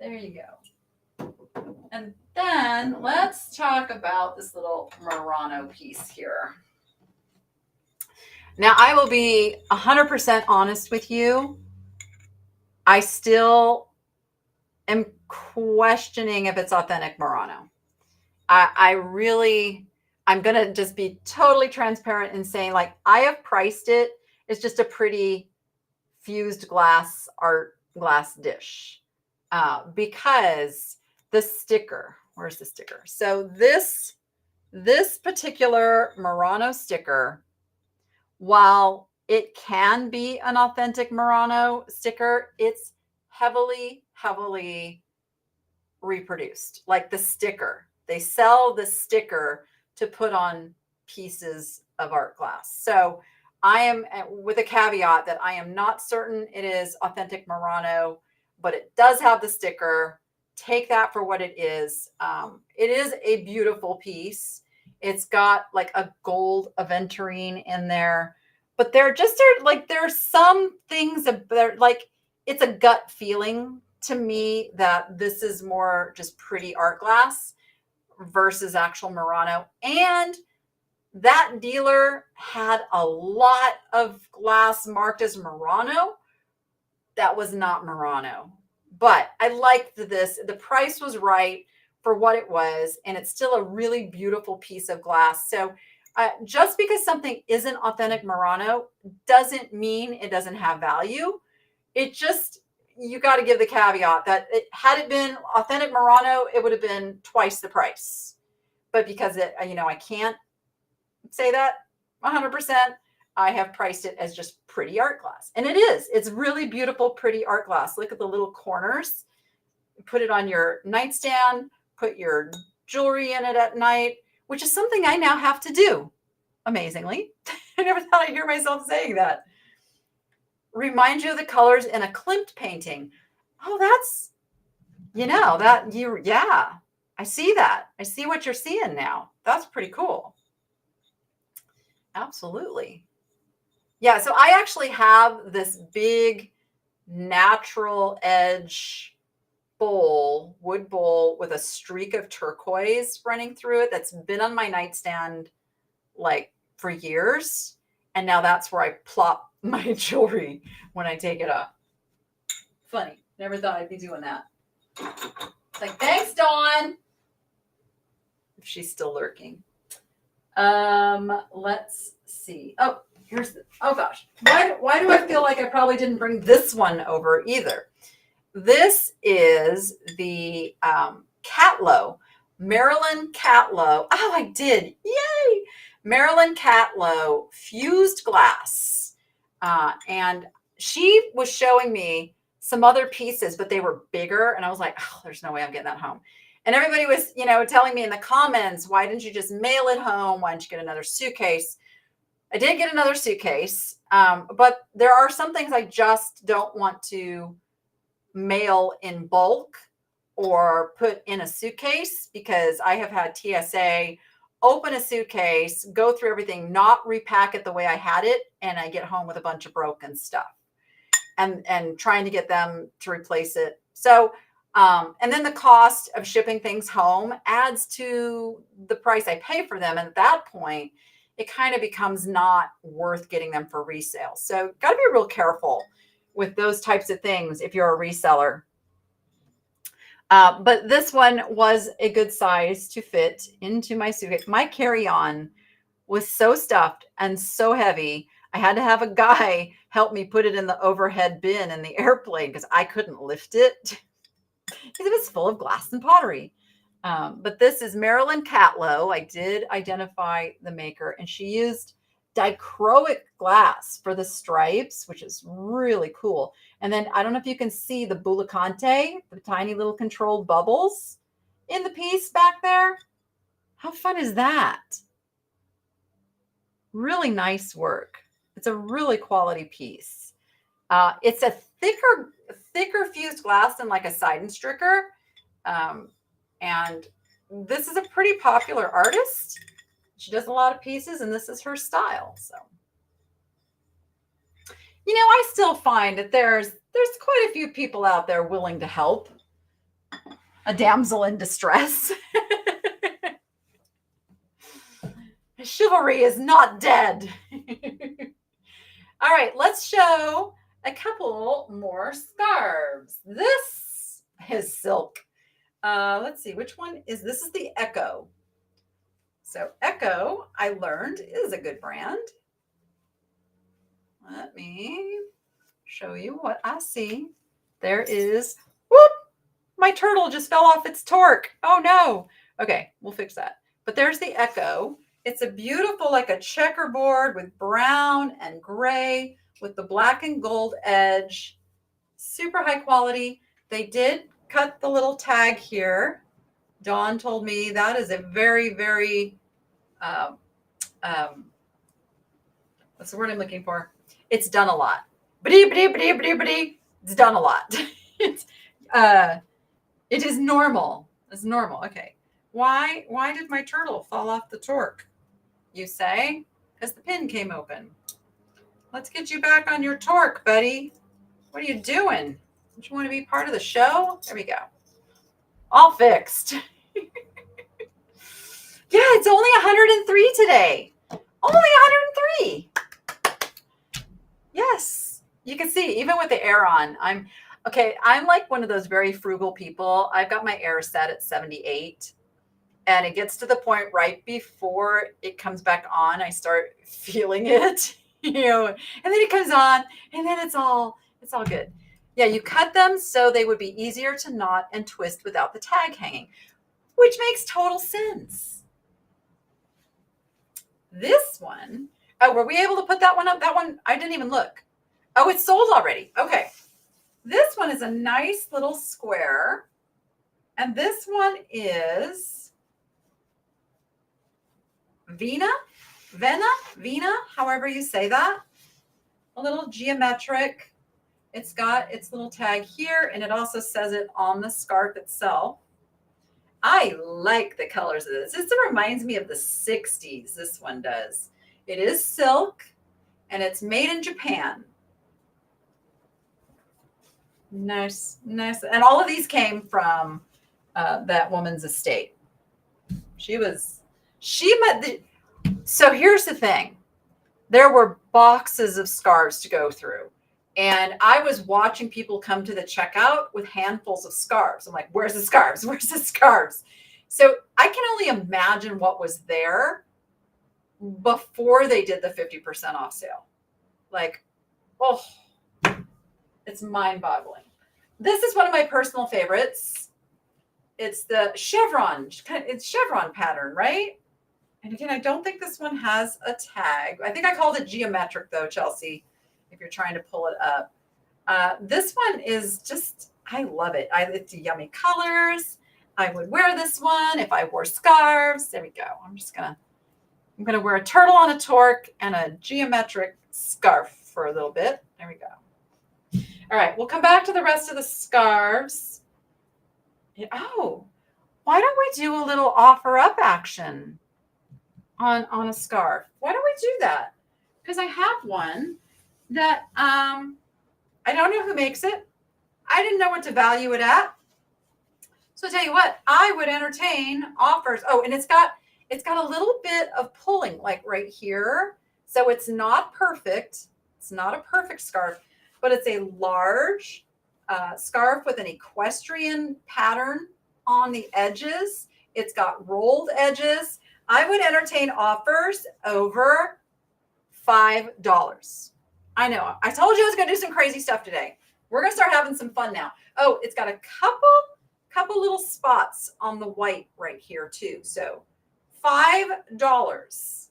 A: there you go. And then let's talk about this little Murano piece here. Now, I will be 100% honest with you. I still am questioning if it's authentic Murano. I'm going to just be totally transparent in saying, like, I have priced it. It's just a pretty fused glass art glass dish. Because the sticker, where's the sticker? So this particular Murano sticker, while it can be an authentic Murano sticker, it's heavily reproduced. Like the sticker, they sell the sticker to put on pieces of art glass. So I am, with a caveat that I am not certain it is authentic Murano, but it does have the sticker. Take that for what it is. It is a beautiful piece. It's got like a gold aventurine in there, but there's some things that like, it's a gut feeling to me that this is more just pretty art glass versus actual Murano. And that dealer had a lot of glass marked as Murano that was not Murano. But I liked this. The price was right for what it was, and it's still a really beautiful piece of glass. So just because something isn't authentic Murano doesn't mean it doesn't have value. It just, you got to give the caveat that had it been authentic Murano, it would have been twice the price. But because I can't say that 100%, I have priced it as just pretty art glass. And it is. It's really beautiful, pretty art glass. Look at the little corners. Put it on your nightstand, put your jewelry in it at night, which is something I now have to do. Amazingly. I never thought I'd hear myself saying that. Remind you of the colors in a Klimt painting. Oh, that's, yeah, I see that. I see what you're seeing now. That's pretty cool. Absolutely. Yeah, so I actually have this big natural edge bowl, wood bowl with a streak of turquoise running through it that's been on my nightstand like for years. And now that's where I plop my jewelry when I take it off. Funny. Never thought I'd be doing that. It's like, thanks, Dawn. If she's still lurking. Let's see. Oh, oh gosh. Why do I feel like I probably didn't bring this one over either? This is the Catlow, Marilyn Catlow. Oh, I did. Yay. Marilyn Catlow fused glass. And she was showing me some other pieces, but they were bigger. And I was like, oh, there's no way I'm getting that home. And everybody was, telling me in the comments, why didn't you just mail it home? Why didn't you get another suitcase? I did get another suitcase, but there are some things I just don't want to mail in bulk or put in a suitcase, because I have had TSA open a suitcase, go through everything, not repack it the way I had it, and I get home with a bunch of broken stuff and trying to get them to replace it. So, and then the cost of shipping things home adds to the price I pay for them. And at that point, it kind of becomes not worth getting them for resale. So got to be real careful with those types of things if you're a reseller. But this one was a good size to fit into my suitcase. My carry-on was so stuffed and so heavy. I had to have a guy help me put it in the overhead bin in the airplane because I couldn't lift it because it was full of glass and pottery. But this is Marilyn Catlow. I did identify the maker, and she used dichroic glass for the stripes, which is really cool. And then I don't know if you can see the bullicante, the tiny little controlled bubbles in the piece back there. How fun is that? Really nice work. It's a really quality piece. It's a thicker fused glass than like a Sidon stricker. And this is a pretty popular artist. She does a lot of pieces, and this is her style. So, I still find that there's quite a few people out there willing to help a damsel in distress. Chivalry is not dead. All right, let's show a couple more scarves. This is silk. Let's see, which one is this? Is the Echo. So Echo, I learned, is a good brand. Let me show you what I see. There is, whoop, my turtle just fell off its torque. Oh no. Okay, we'll fix that. But there's the Echo. It's a beautiful, like a checkerboard with brown and gray with the black and gold edge. Super high quality. They did cut the little tag here. Dawn told me that is a very, very, what's the word I'm looking for? It's done a lot. It's done a lot. It is normal. It's normal. Okay. Why did my turtle fall off the torque? You say? Because the pin came open. Let's get you back on your torque, buddy. What are you doing? Don't you want to be part of the show? There we go. All fixed. Yeah, it's only 103 today. Only 103. Yes. You can see, even with the air on, I'm like one of those very frugal people. I've got my air set at 78. And it gets to the point right before it comes back on, I start feeling it, and then it comes on, and then it's all good. Yeah, you cut them so they would be easier to knot and twist without the tag hanging, which makes total sense. This one, oh, were we able to put that one up? That one, I didn't even look. Oh, it's sold already. Okay. This one is a nice little square. And this one is Vena, however you say that. A little geometric. It's got its little tag here, and it also says it on the scarf itself. I like the colors of this. This reminds me of the 60s, this one does. It is silk, and it's made in Japan. Nice, nice. And all of these came from that woman's estate. So here's the thing. There were boxes of scarves to go through. And I was watching people come to the checkout with handfuls of scarves. I'm like, where's the scarves? Where's the scarves? So I can only imagine what was there before they did the 50% off sale. Like, oh, it's mind-boggling. This is one of my personal favorites. It's the chevron. It's chevron pattern, right? And again, I don't think this one has a tag. I think I called it geometric though, Chelsea, if you're trying to pull it up. This one is just, I love it. It's yummy colors. I would wear this one if I wore scarves. There we go. I'm going to wear a turtle on a torque and a geometric scarf for a little bit. There we go. All right. We'll come back to the rest of the scarves. Oh, why don't we do a little offer up action on a scarf? Why don't we do that? Because I have one that I don't know who makes it. I didn't know what to value it at. So I'll tell you what, I would entertain offers. Oh, and it's got a little bit of pulling like right here. So it's not perfect. It's not a perfect scarf, but it's a large scarf with an equestrian pattern on the edges. It's got rolled edges. I would entertain offers over $5. I know. I told you I was going to do some crazy stuff today. We're going to start having some fun now. Oh, it's got a couple little spots on the white right here too. So $5.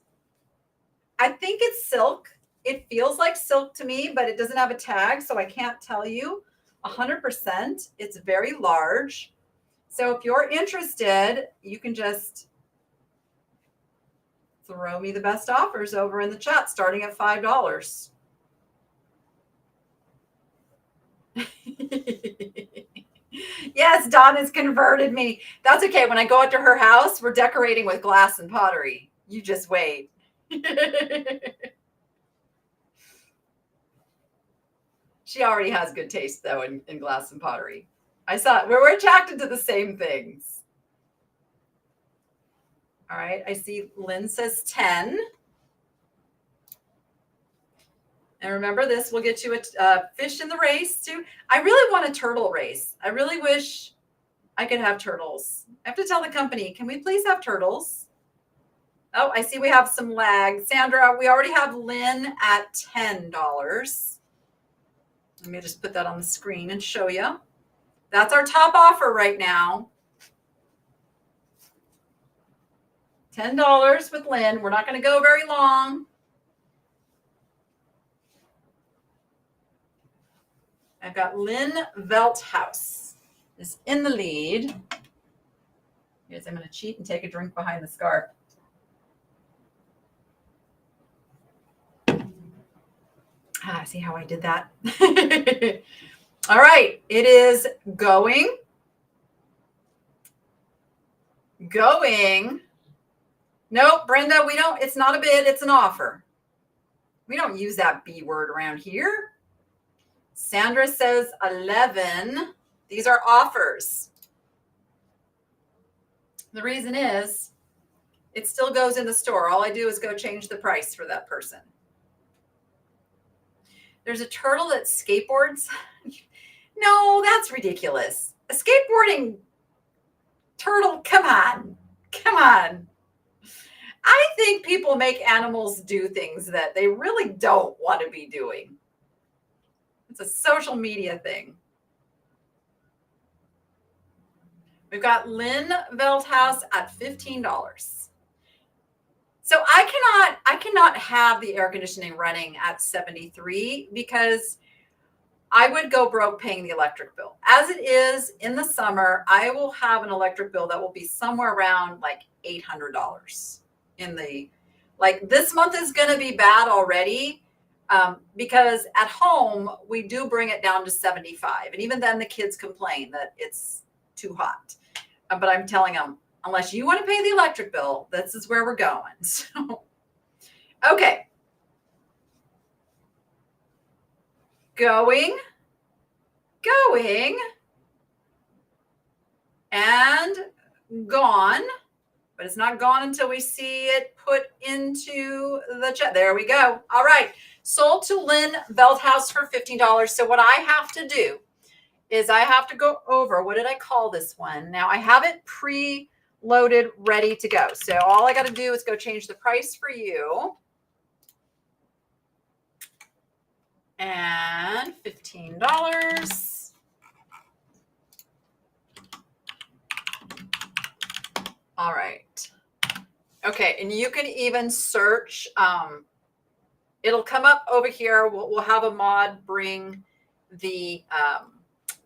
A: I think it's silk. It feels like silk to me, but it doesn't have a tag, so I can't tell you 100%. It's very large. So if you're interested, you can just throw me the best offers over in the chat, starting at $5. Yes, Dawn has converted me. That's okay. When I go out to her house, we're decorating with glass and pottery. You just wait. She already has good taste, though, in glass and pottery. I saw it. We're attracted to the same things. All right. I see Lynn says 10. And remember this, we'll get you a fish in the race too. I really want a turtle race. I really wish I could have turtles. I have to tell the company, can we please have turtles? Oh, I see we have some lag. Sandra, we already have Lynn at $10. Let me just put that on the screen and show you. That's our top offer right now. $10 with Lynn. We're not going to go very long. I've got Lynn Velthouse is in the lead. Yes, I'm going to cheat and take a drink behind the scarf. See how I did that? All right. It is going. Nope, Brenda, we don't. It's not a bid. It's an offer. We don't use that B word around here. Sandra says 11. These are offers. The reason is it still goes in the store. All I do is go change the price for that person. There's a turtle that skateboards. No, that's ridiculous. A skateboarding turtle, come on. I think people make animals do things that they really don't want to be doing. It's a social media thing. We've got Lynn Veldhouse at $15. So I cannot have the air conditioning running at 73 because I would go broke paying the electric bill. As it is in the summer, I will have an electric bill that will be somewhere around like $800 in the, like this month is going to be bad already because at home we do bring it down to 75. And even then the kids complain that it's too hot. But I'm telling them, unless you want to pay the electric bill, this is where we're going. So, okay. Going, and gone, but it's not gone until we see it put into the chat. There we go. All right. Sold to Lynn Veldhouse for $15. So what I have to do is I have to go over, what did I call this one? Now I have it pre-loaded, ready to go. So all I got to do is go change the price for you. And $15. All right. Okay, and you can even search. It'll come up over here. We'll have a mod bring the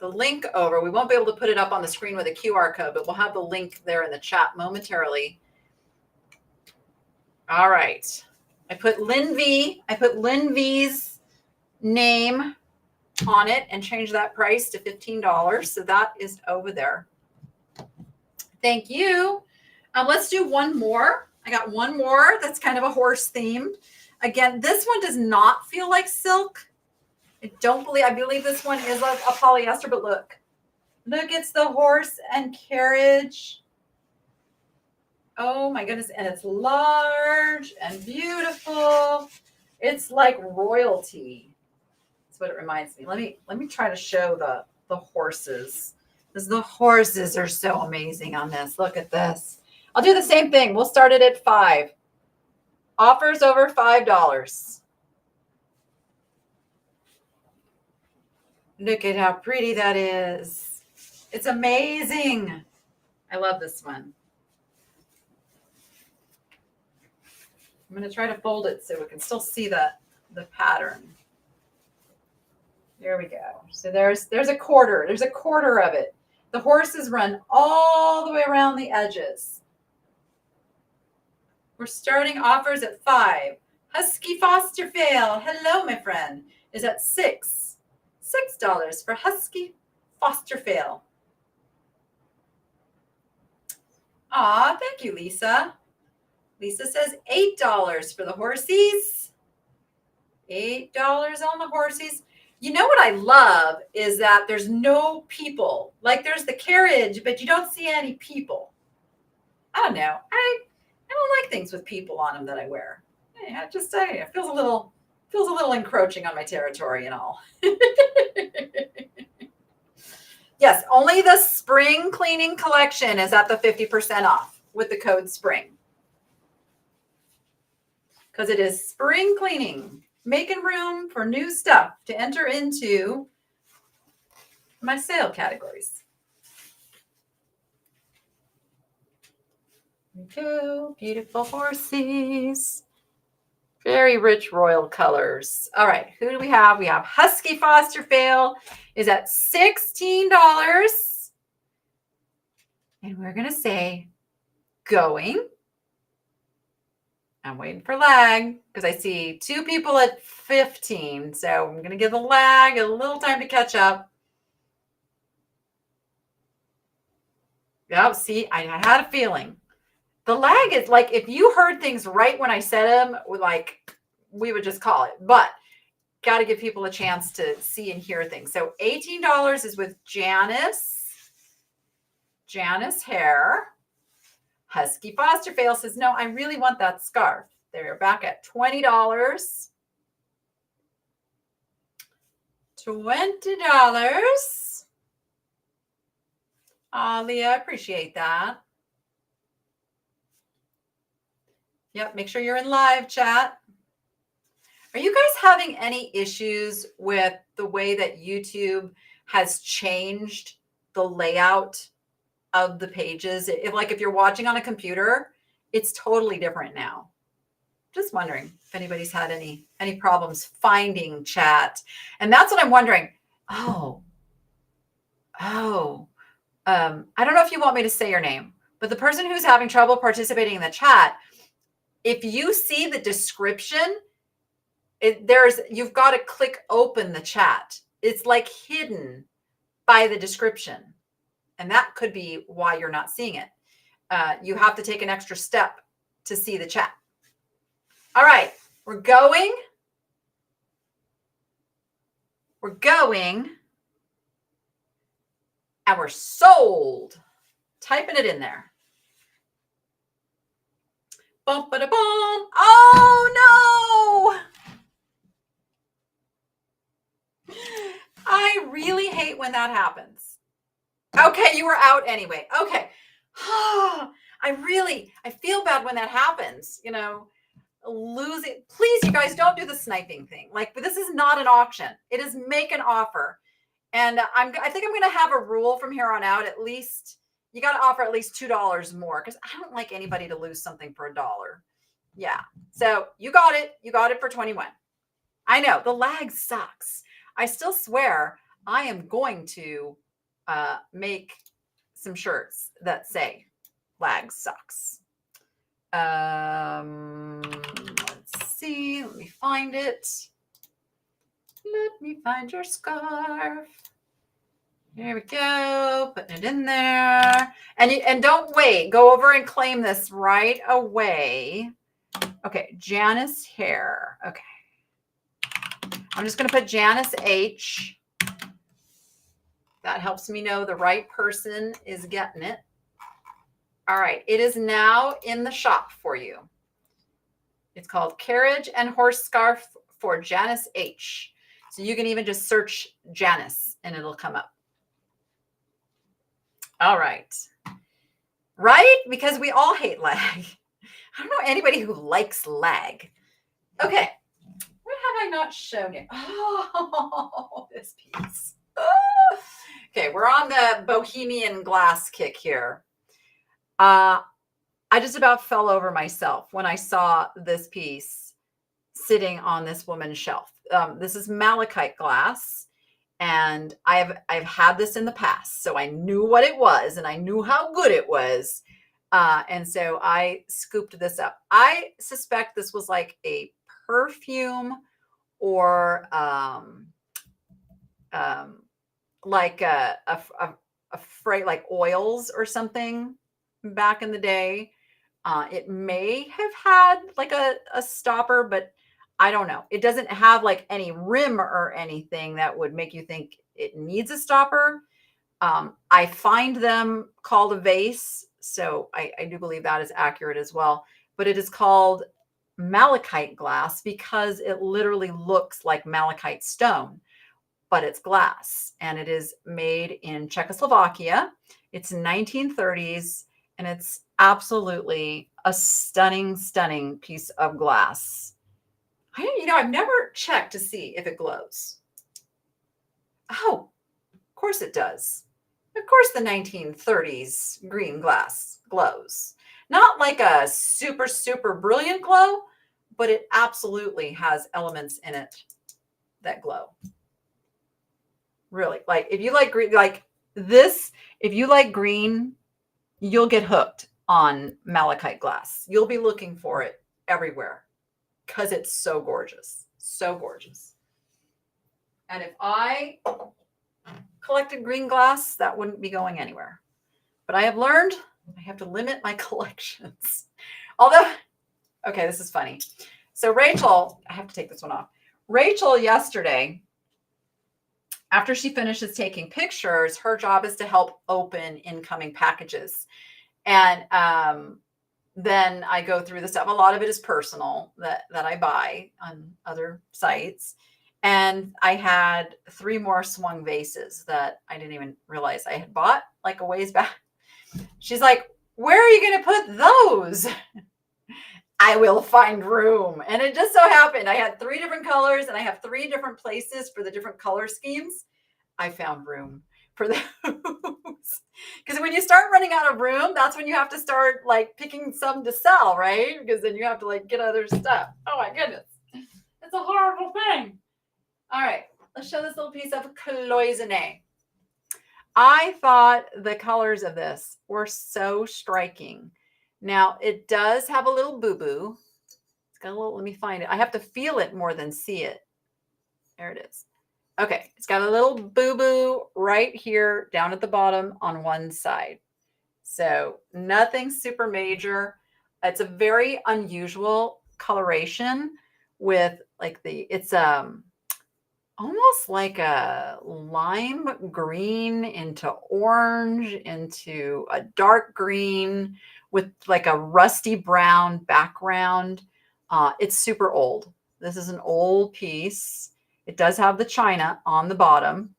A: link over. We won't be able to put it up on the screen with a QR code, but we'll have the link there in the chat momentarily. All right. I put Lynn V's name on it and change that price to $15. So that is over there. Thank you. Let's do one more. I got one more that's kind of a horse themed. Again, this one does not feel like silk. I believe this one is a polyester, but look, it's the horse and carriage. Oh my goodness. And it's large and beautiful. It's like royalty. What it reminds me. Let me try to show the horses, because the horses are so amazing on this. Look at this. I'll do the same thing. We'll start it at $5. Offers over $5. Look at how pretty that is. It's amazing. I love this one. I'm going to try to fold it so we can still see the pattern. There we go. So there's a quarter. There's a quarter of it. The horses run all the way around the edges. We're starting offers at $5. Husky Fosterfail. Hello, my friend. Is at $6. $6 for Husky Fosterfail. Aw, thank you, Lisa. Lisa says $8 for the horsies. $8 on the horsies. You know what I love is that there's no people. Like there's the carriage, but you don't see any people. I don't know. I don't like things with people on them that I wear. It feels a little encroaching on my territory and all. Yes, only the spring cleaning collection is at the 50% off with the code SPRING. Because it is spring cleaning. Making room for new stuff to enter into my sale categories. There we go. Beautiful horses. Very rich royal colors. All right. Who do we have? We have Husky Fosterfail is at $16. And we're going to say going. I'm waiting for lag because I see two people at 15. So I'm going to give the lag a little time to catch up. Yep, see, I had a feeling. The lag is like if you heard things right when I said them, like we would just call it. But got to give people a chance to see and hear things. So $18 is with Janice. Janice Hair. Husky Fosterfail says, no, I really want that scarf. They're back at $20. $20. Oh, Leah, I appreciate that. Yep, make sure you're in live chat. Are you guys having any issues with the way that YouTube has changed the layout of the pages. If you're watching on a computer, it's totally different now. Just wondering if anybody's had any problems finding chat. And that's what I'm wondering. I don't know if you want me to say your name, but the person who's having trouble participating in the chat, if you see the description, you've got to click open the chat. It's like hidden by the description. And that could be why you're not seeing it. You have to take an extra step to see the chat. All right, we're going. And we're sold. Typing it in there. Bum, ba, da, bum. Oh, no. I really hate when that happens. Okay, you were out anyway. Okay. I feel bad when that happens, losing. Please, you guys, don't do the sniping thing. But this is not an auction. It is make an offer. And I think I'm going to have a rule from here on out. At least you got to offer at least $2 more, because I don't like anybody to lose something for $1. Yeah. So you got it. You got it for 21. I know the lag sucks. I still swear I am going to make some shirts that say lag sucks. Let's see. Let me find it. Let me find your scarf. Here we go. Putting it in there. And don't wait. Go over and claim this right away. Okay. Janice hair. Okay. I'm just going to put Janice H. That helps me know the right person is getting it. All right. It is now in the shop for you. It's called Carriage and Horse Scarf for Janice H. So you can even just search Janice and it'll come up. All right. Right? Because we all hate lag. I don't know anybody who likes lag. Okay. What have I not shown you? Oh, this piece. Oh. Okay, we're on the Bohemian glass kick here. I just about fell over myself when I saw this piece sitting on this woman's shelf. This is Malachite glass, and I've had this in the past, so I knew what it was and I knew how good it was, and so I scooped this up. I suspect this was like a perfume or like a freight, like oils or something back in the day. It may have had like a stopper, but I don't know. It doesn't have like any rim or anything that would make you think it needs a stopper. I find them called a vase, so I do believe that is accurate as well. But it is called Malachite glass because it literally looks like malachite stone, but it's glass, and it is made in Czechoslovakia. It's 1930s, and it's absolutely a stunning, stunning piece of glass. I've never checked to see if it glows. Oh, of course it does. Of course the 1930s green glass glows. Not like a super, super brilliant glow, but it absolutely has elements in it that glow. Really, like if you like green, like this, if you like green, you'll get hooked on malachite glass. You'll be looking for it everywhere because it's so gorgeous, so gorgeous. And if I collected green glass, that wouldn't be going anywhere. But I have learned I have to limit my collections. Although, okay, this is funny. So Rachel, I have to take this one off. Rachel yesterday, after she finishes taking pictures, her job is to help open incoming packages. And then I go through the stuff. A lot of it is personal that I buy on other sites. And I had 3 more swung vases that I didn't even realize I had bought like a ways back. She's like, where are you going to put those? I will find room. And it just so happened I had 3 different colors and I have 3 different places for the different color schemes. I found room for those. Because when you start running out of room, that's when you have to start like picking some to sell, right? Because then you have to like get other stuff. Oh my goodness. It's a horrible thing. All right, let's show this little piece of cloisonné. I thought the colors of this were so striking. Now, it does have a little boo-boo. It's got a little, let me find it. I have to feel it more than see it. There it is. Okay, it's got a little boo-boo right here down at the bottom on one side. So nothing super major. It's a very unusual coloration with like it's almost like a lime green into orange into a dark green with like a rusty brown background. It's super old. This is an old piece. It does have the china on the bottom,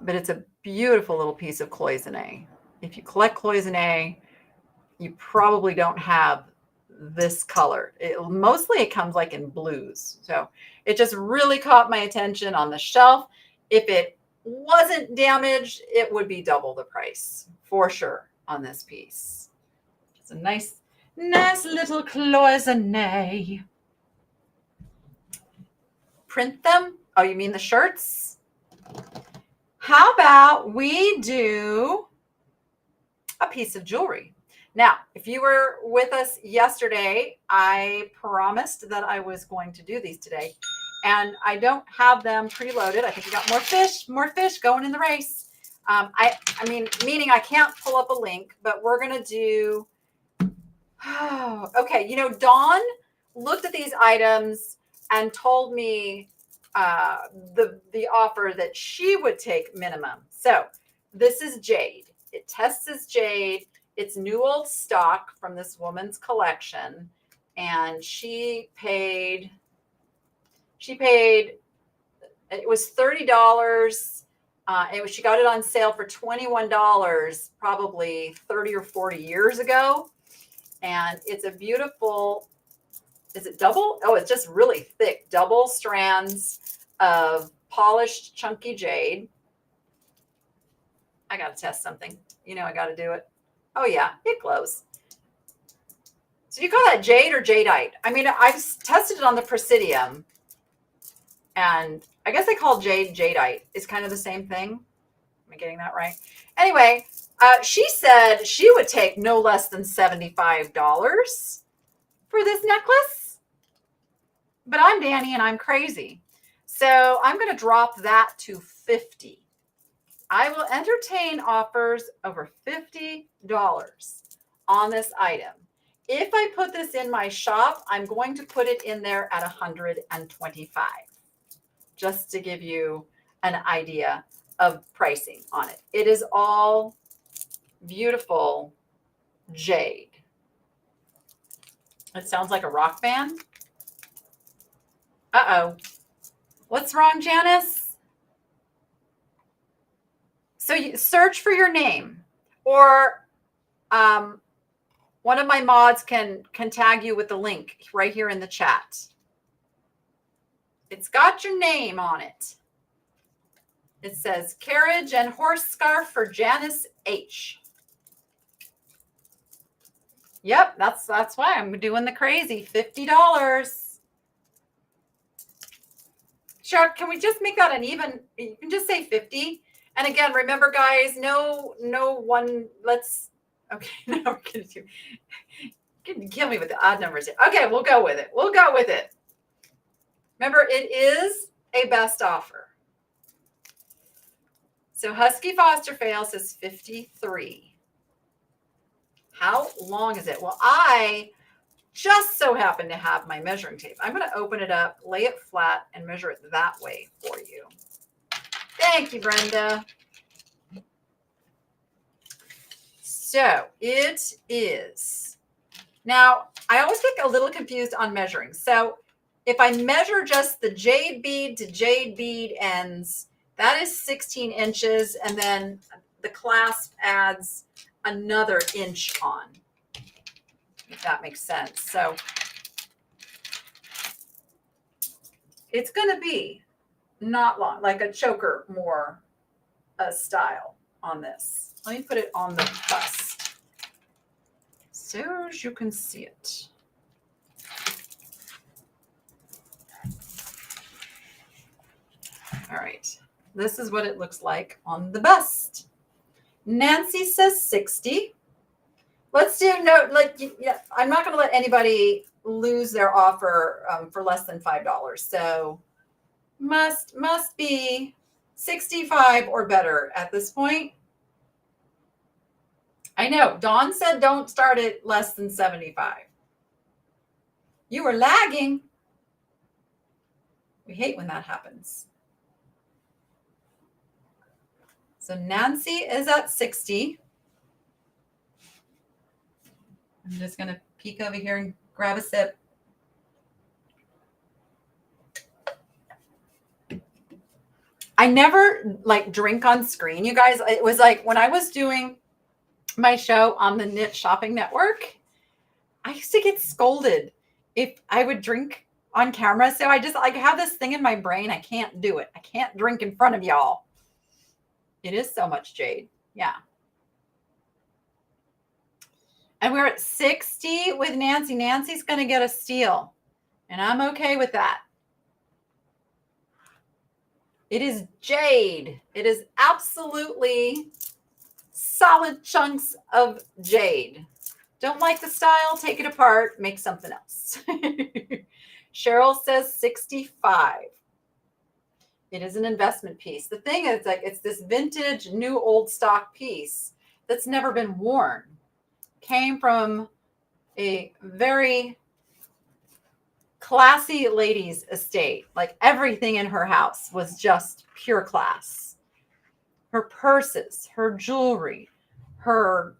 A: but it's a beautiful little piece of cloisonné. If you collect cloisonné, you probably don't have this color. Mostly it comes like in blues. So it just really caught my attention on the shelf. If it wasn't damaged, it would be double the price for sure on this piece. It's a nice little cloisonné. Print them? Oh, you mean the shirts? How about we do a piece of jewelry? Now, if you were with us yesterday, I promised that I was going to do these today, and I don't have them preloaded. I think we got more fish going in the race. I mean, meaning I can't pull up a link, but we're going to do, okay. You know, Dawn looked at these items and told me the offer that she would take minimum. So this is Jade. It tests as Jade. It's new old stock from this woman's collection. And she paid, it was $30. She got it on sale for $21, probably 30 or 40 years ago. And it's a beautiful, is it double? Oh, it's just really thick, double strands of polished chunky jade. I got to test something. You know, I got to do it. Oh yeah, it glows. So you call that jade or jadeite? I mean, I've tested it on the Presidium, and I guess they call jade jadeite. It's kind of the same thing. Am I getting that right? Anyway, she said she would take no less than $75 for this necklace. But I'm Danny and I'm crazy. So I'm going to drop that to $50. I will entertain offers over $50 on this item. If I put this in my shop, I'm going to put it in there at $125, just to give you an idea of pricing on it. It is all beautiful jade. It sounds like a rock band. Uh-oh. What's wrong, Janice? So you search for your name, or one of my mods can tag you with the link right here in the chat. It's got your name on it. It says carriage and horse scarf for Janice H. Yep, that's why I'm doing the crazy $50. Sure, can we just make that an even? You can just say 50. And again, remember, guys, no one. Let's. Okay, now we're gonna do. Kill me with the odd numbers here. Okay, we'll go with it. We'll go with it. Remember, it is a best offer. So Husky Foster Fail says 53. How long is it? Well, I just so happen to have my measuring tape. I'm going to open it up, lay it flat, and measure it that way for you. Thank you, Brenda. So it is. Now, I always get a little confused on measuring. So if I measure just the jade bead to jade bead ends, that is 16 inches. And then the clasp adds another inch on, if that makes sense. So it's going to be not long, like a choker more a style on this. Let me put it on the bust so you can see it. All right. This is what it looks like on the bust. Nancy says 60. Let's do yeah, I'm not going to let anybody lose their offer for less than $5. So must be 65 or better at this point. I know. Dawn said don't start at less than 75. You were lagging. We hate when that happens. So Nancy is at 60. I'm just going to peek over here and grab a sip. I never drink on screen, you guys. It was like when I was doing my show on the Knit Shopping Network, I used to get scolded if I would drink on camera. So I just have this thing in my brain. I can't do it. I can't drink in front of y'all. It is so much jade. Yeah. And we're at 60 with Nancy. Nancy's going to get a steal. And I'm okay with that. It is jade. It is absolutely solid chunks of jade. Don't like the style? Take it apart. Make something else. Cheryl says 65. It is an investment piece. The thing is, it's this vintage, new old stock piece that's never been worn. Came from a very classy lady's estate. Everything in her house was just pure class. Her purses, her jewelry, her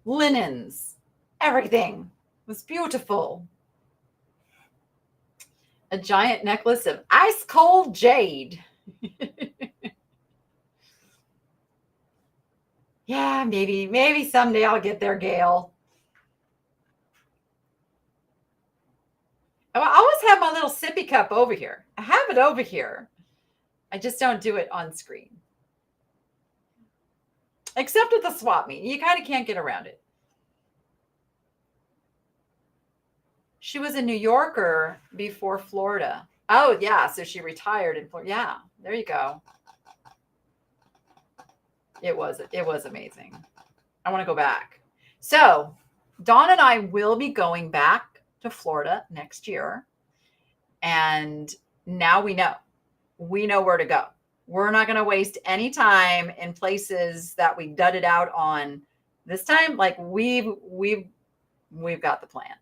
A: linens, everything was beautiful. A giant necklace of ice cold jade. Yeah, maybe someday I'll get there, Gail. I always have my little sippy cup over here. I have it over here. I just don't do it on screen. Except at the swap meet. You kind of can't get around it. She was a New Yorker before Florida. Oh, yeah. So she retired in Florida. Yeah, there you go. It was amazing. I want to go back. So Dawn and I will be going back to Florida next year. And now we know where to go. We're not going to waste any time in places that we dudded out on this time. We've got the plan.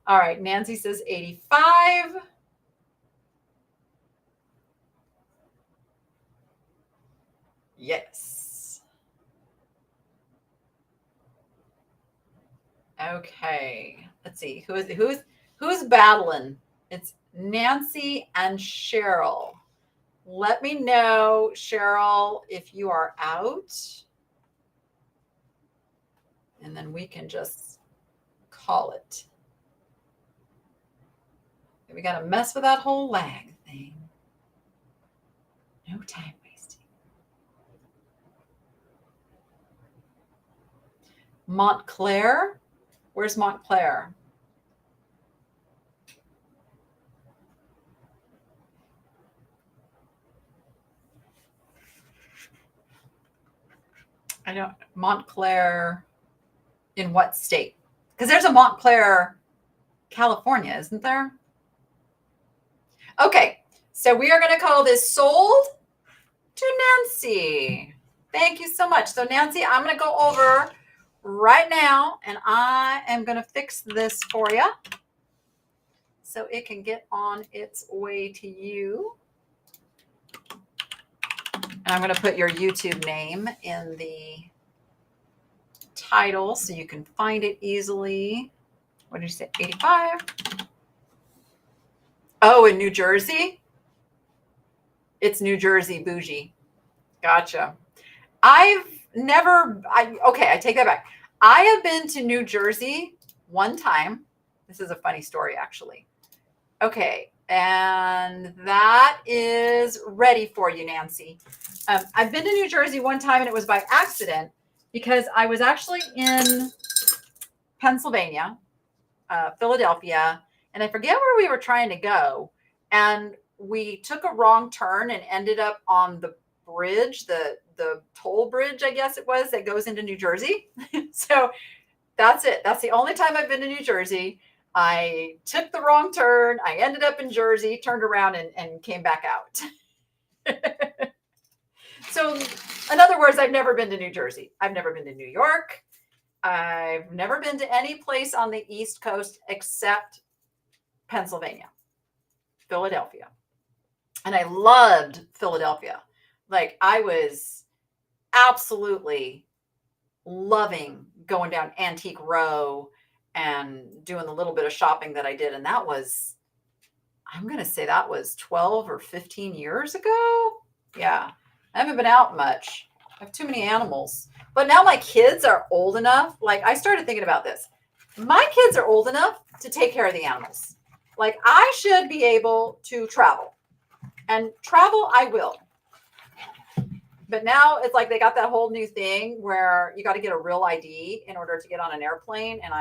A: All right. Nancy says 85. Yes. Okay. Let's see. Who's battling? It's Nancy and Cheryl. Let me know, Cheryl, if you are out. And then we can just call it. We got to mess with that whole lag thing. No time wasting. Montclair? Where's Montclair? I don't, Montclair in what state? Because there's a Montclair, California, isn't there? Okay, so we are going to call this sold to Nancy. Thank you so much. So Nancy, I'm going to go over right now and I am going to fix this for you so it can get on its way to you. And I'm going to put your YouTube name in the title so you can find it easily. What did you say? 85. Oh, in New Jersey? It's New Jersey bougie. Gotcha. I take that back. I have been to New Jersey one time. This is a funny story, actually. Okay. And that is ready for you, Nancy. I've been to New Jersey one time, and it was by accident because I was actually in Pennsylvania, Philadelphia, and I forget where we were trying to go. And we took a wrong turn and ended up on the bridge, the toll bridge, I guess it was, that goes into New Jersey. So that's it. That's the only time I've been to New Jersey. I took the wrong turn. I ended up in Jersey, turned around and came back out. So in other words, I've never been to New Jersey. I've never been to New York. I've never been to any place on the East Coast except Pennsylvania, Philadelphia. And I loved Philadelphia. Like, I was absolutely loving going down Antique Row and doing the little bit of shopping that I did. And that was, I'm going to say that was 12 or 15 years ago. Yeah. I haven't been out much. I have too many animals. But now my kids are old enough. Like, I started thinking about this. My kids are old enough to take care of the animals. Like, I should be able to travel. And travel, I will. But now it's like they got that whole new thing where you got to get a real ID in order to get on an airplane. And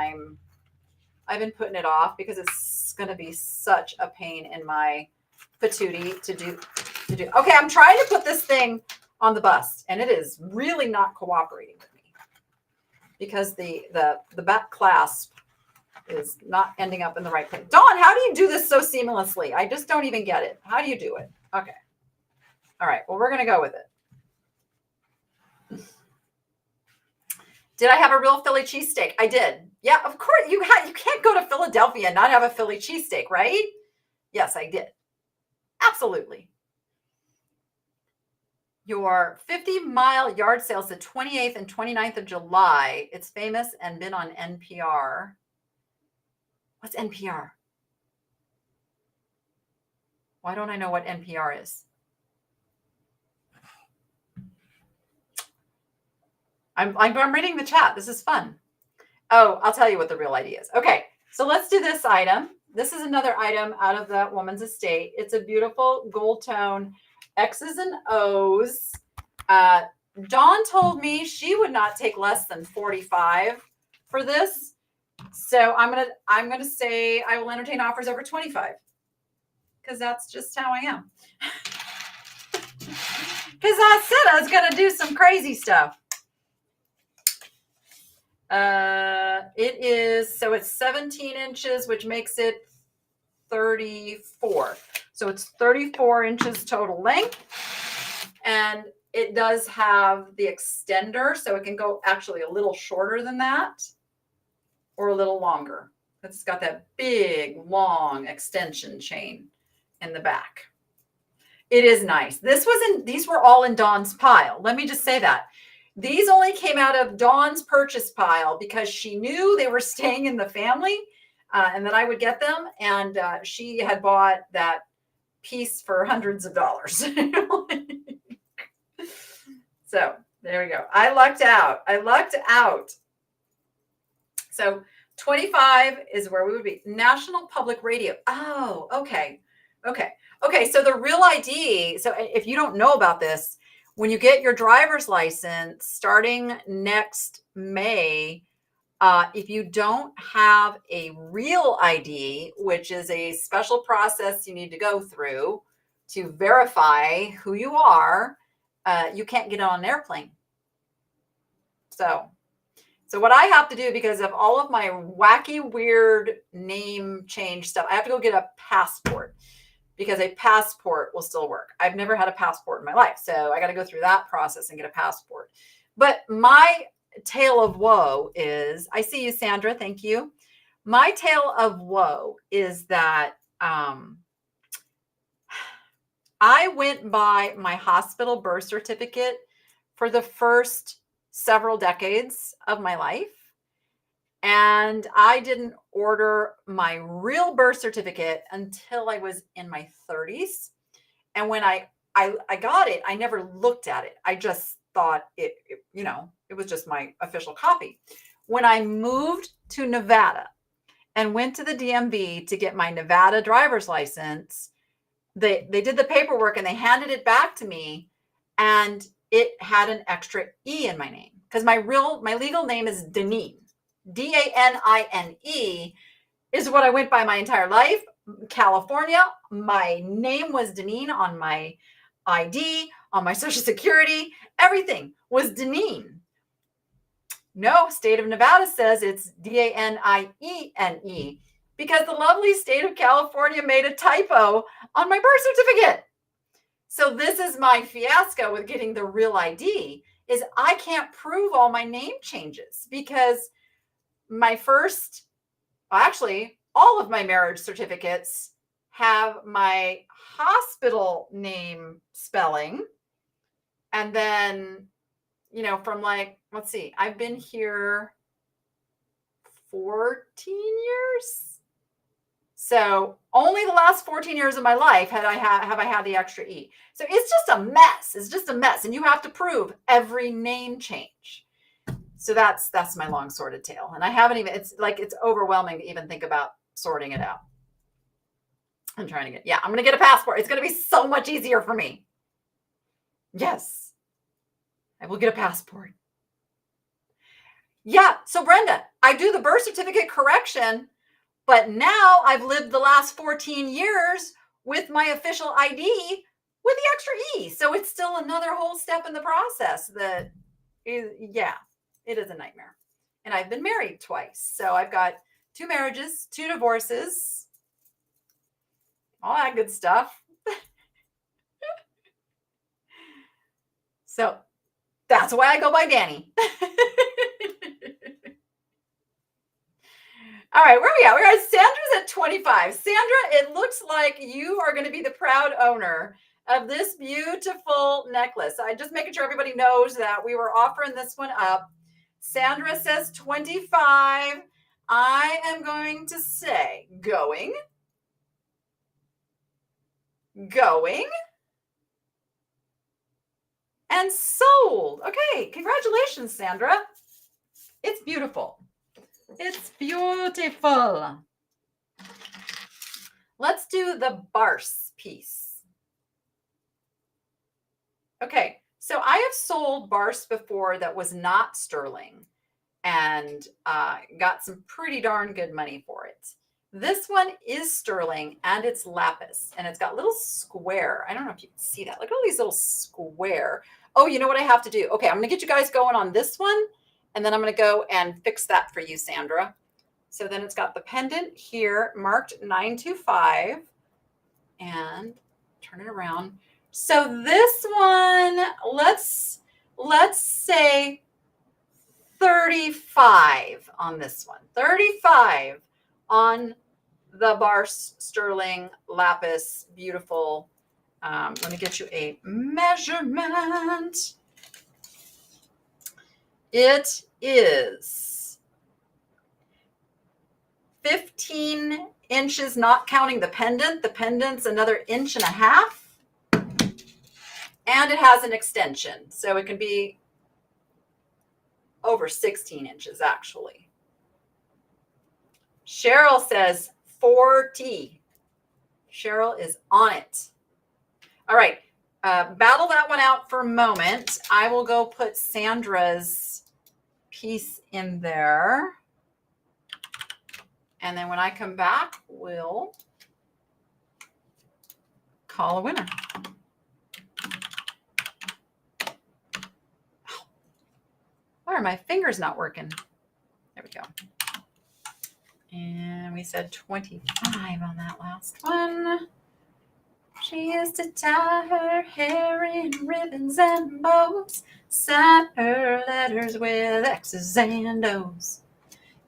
A: I've been putting it off because it's going to be such a pain in my patootie to do. Okay, I'm trying to put this thing on the bust, and it is really not cooperating with me because the back clasp is not ending up in the right place. Dawn, how do you do this so seamlessly? I just don't even get it. How do you do it? Okay. All right. Well, we're going to go with it. Did I have a real Philly cheesesteak? I did. Yeah, of course. You can't go to Philadelphia and not have a Philly cheesesteak, right? Yes, I did. Absolutely. Your 50-mile yard sale is the 28th and 29th of July. It's famous and been on NPR. What's NPR? Why don't I know what NPR is? I'm reading the chat. This is fun. Oh, I'll tell you what the real ID is. Okay, so let's do this item. This is another item out of that woman's estate. It's a beautiful gold tone X's and O's. Dawn told me she would not take less than 45 for this. So I'm gonna say I will entertain offers over 25 because that's just how I am. Because I said I was gonna do some crazy stuff. It's 17 inches, which makes it 34. So it's 34 inches total length. And it does have the extender, so it can go actually a little shorter than that or a little longer. It's got that big, long extension chain in the back. It is nice. These were all in Dawn's pile. Let me just say that. These only came out of Dawn's purchase pile because she knew they were staying in the family and that I would get them. And she had bought that piece for hundreds of dollars. So there we go. I lucked out. So 25 is where we would be. National Public Radio. Oh, okay. So the real ID. So if you don't know about this, when you get your driver's license starting next May, if you don't have a real ID, which is a special process you need to go through to verify who you are, you can't get on an airplane. So what I have to do, because of all of my wacky, weird name change stuff, I have to go get a passport. Because a passport will still work. I've never had a passport in my life. So I got to go through that process and get a passport. But my tale of woe is, I see you, Sandra. Thank you. My tale of woe is that I went by my hospital birth certificate for the first several decades of my life. And I didn't order my real birth certificate until I was in my 30s. And when I got it, I never looked at it. I just thought it was just my official copy. When I moved to Nevada and went to the DMV to get my Nevada driver's license. They did the paperwork and they handed it back to me, and it had an extra E in my name because my legal name is Denine. Danine is what I went by my entire life. California, my name was Denine on my ID, on my social security, everything was Denine. No, state of Nevada says it's Daniene because the lovely state of California made a typo on my birth certificate. So this is my fiasco with getting the real ID is I can't prove all my name changes because all of my marriage certificates have my hospital name spelling. And then, from let's see, I've been here 14 years. So only the last 14 years of my life have I had the extra E. So it's just a mess. It's just a mess. And you have to prove every name change. So that's my long sordid tale. And I haven't even, it's overwhelming to even think about sorting it out. I'm going to get a passport. It's going to be so much easier for me. Yes, I will get a passport. Yeah. So Brenda, I do the birth certificate correction, but now I've lived the last 14 years with my official ID with the extra E. So it's still another whole step in the process that is, it is a nightmare. And I've been married twice. So I've got 2 marriages, 2 divorces, all that good stuff. So that's why I go by Danny. All right, where are we at? We're at Sandra's at 25. Sandra, it looks like you are going to be the proud owner of this beautiful necklace. I just making sure everybody knows that we were offering this one up. Sandra says 25. I am going to say going, and sold. Okay, congratulations, Sandra. It's beautiful. It's beautiful. Let's do the Barse piece. Okay, so I have sold Barse before that was not sterling and got some pretty darn good money for it. This one is sterling and it's lapis and it's got little square. I don't know if you can see that. Look at all these little square. Oh, you know what I have to do? Okay, I'm going to get you guys going on this one. And then I'm going to go and fix that for you, Sandra. So then it's got the pendant here marked 925 and turn it around. So this one, let's say 35 on this one. 35 on the Barse sterling lapis. Beautiful. Let me get you a measurement. It is 15 inches, not counting the pendant. The pendant's another 1.5 inches. And it has an extension. So it can be over 16 inches, actually. Cheryl says 40. Cheryl is on it. All right. Battle that one out for a moment. I will go put Sandra's piece in there. And then when I come back, we'll call a winner. Why are my fingers not working? There we go. And we said 25 on that last one. She used to tie her hair in ribbons and bows, sign her letters with X's and O's.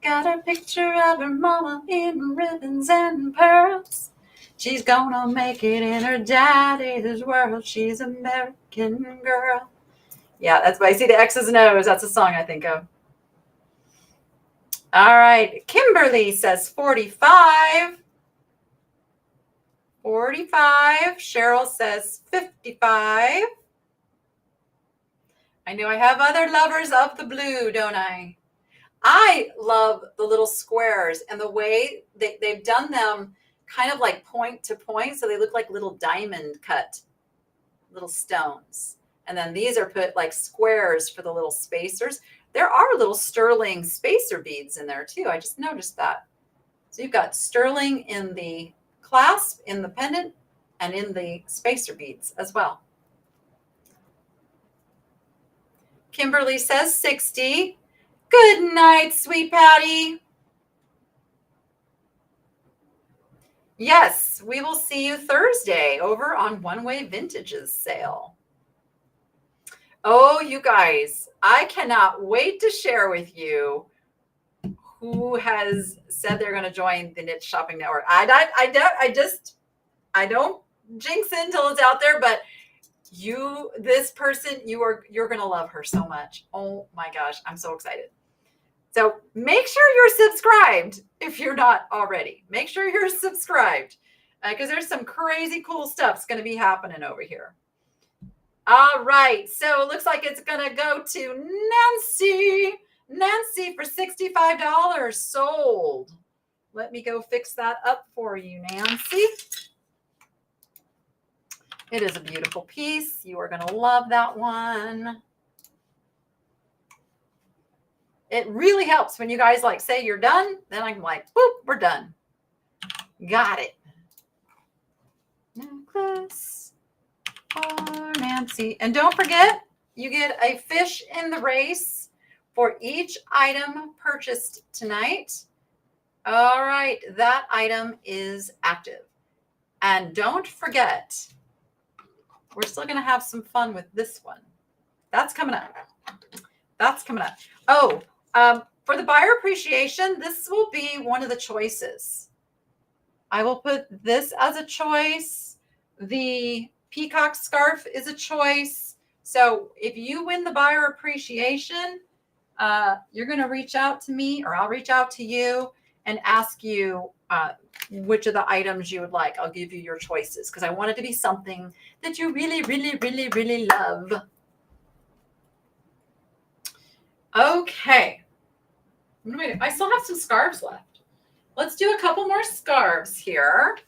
A: Got a picture of her mama in ribbons and pearls. She's gonna make it in her daddy's world. She's an American girl. Yeah, that's why I see the X's and O's. That's a song I think of. All right. Kimberly says 45. 45. Cheryl says 55. I know I have other lovers of the blue, don't I? I love the little squares and the way they've done them kind of like point to point. So they look like little diamond cut little stones. And then these are put like squares for the little spacers. There are little sterling spacer beads in there too. I just noticed that. So you've got sterling in the clasp, in the pendant, and in the spacer beads as well. Kimberly says 60. Good night, sweet Patty. Yes, we will see you Thursday over on One Way Vintage's sale. Oh, you guys, I cannot wait to share with you who has said they're going to join the Niche Shopping Network. I don't jinx it until it's out there, but this person, you're going to love her so much. Oh my gosh, I'm so excited. So make sure you're subscribed if you're not already. Make sure you're subscribed because there's some crazy cool stuff's going to be happening over here. All right, so it looks like it's going to go to Nancy. Nancy for $65 sold. Let me go fix that up for you, Nancy. It is a beautiful piece. You are going to love that one. It really helps when you guys like say you're done. Then I'm like, boop, we're done. Got it. Necklace for Nancy. And don't forget, you get a fish in the race for each item purchased tonight. All right, that item is active. And don't forget, we're still going to have some fun with this one. That's coming up. That's coming up. Oh, for the buyer appreciation, this will be one of the choices. I will put this as a choice. The peacock scarf is a choice. So if you win the buyer appreciation, you're going to reach out to me, or I'll reach out to you and ask you which of the items you would like. I'll give you your choices because I want it to be something that you really, really, really, really love. Okay. I still have some scarves left. Let's do a couple more scarves here.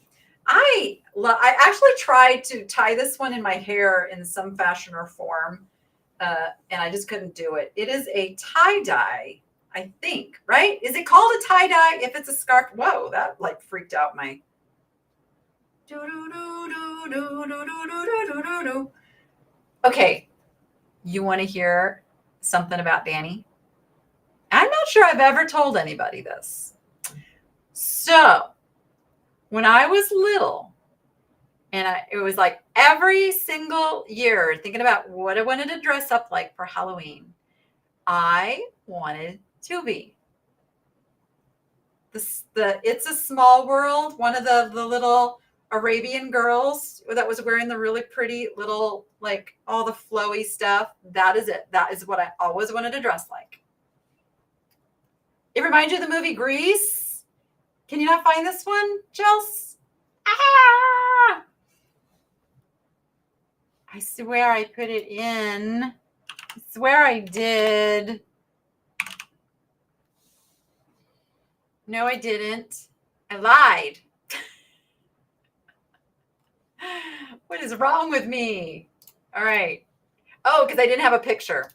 A: I actually tried to tie this one in my hair in some fashion or form, and I just couldn't do it. It is a tie-dye, I think, right? Is it called a tie-dye if it's a scarf? Whoa, that like freaked out my... Okay, you want to hear something about Danny? I'm not sure I've ever told anybody this. So when I was little, and it was like every single year thinking about what I wanted to dress up like for Halloween, I wanted to be the It's a Small World, one of the little Arabian girls that was wearing the really pretty little, like all the flowy stuff. That is it. That is what I always wanted to dress like. It reminds you of the movie Grease. Can you not find this one, Chels? Ah! I swear I put it in. I swear I did. No, I didn't. I lied. What is wrong with me? All right. Oh, because I didn't have a picture.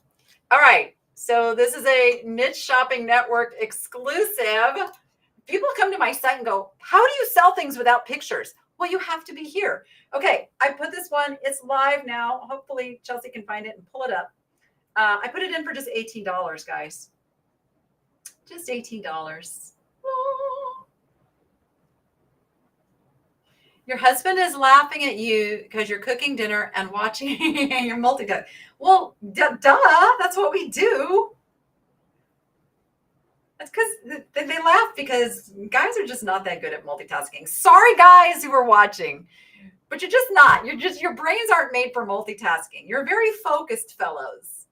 A: All right. So this is a Niche Shopping Network exclusive. People come to my site and go, how do you sell things without pictures? Well, you have to be here. Okay, I put this one. It's live now. Hopefully Chelsea can find it and pull it up. I put it in for just $18, guys. Just $18. Oh. Your husband is laughing at you because you're cooking dinner and watching your multitasking. Well, duh, that's what we do. That's because they laugh because guys are just not that good at multitasking. Sorry, guys who are watching, but you're just not. Your brains aren't made for multitasking. You're very focused fellows.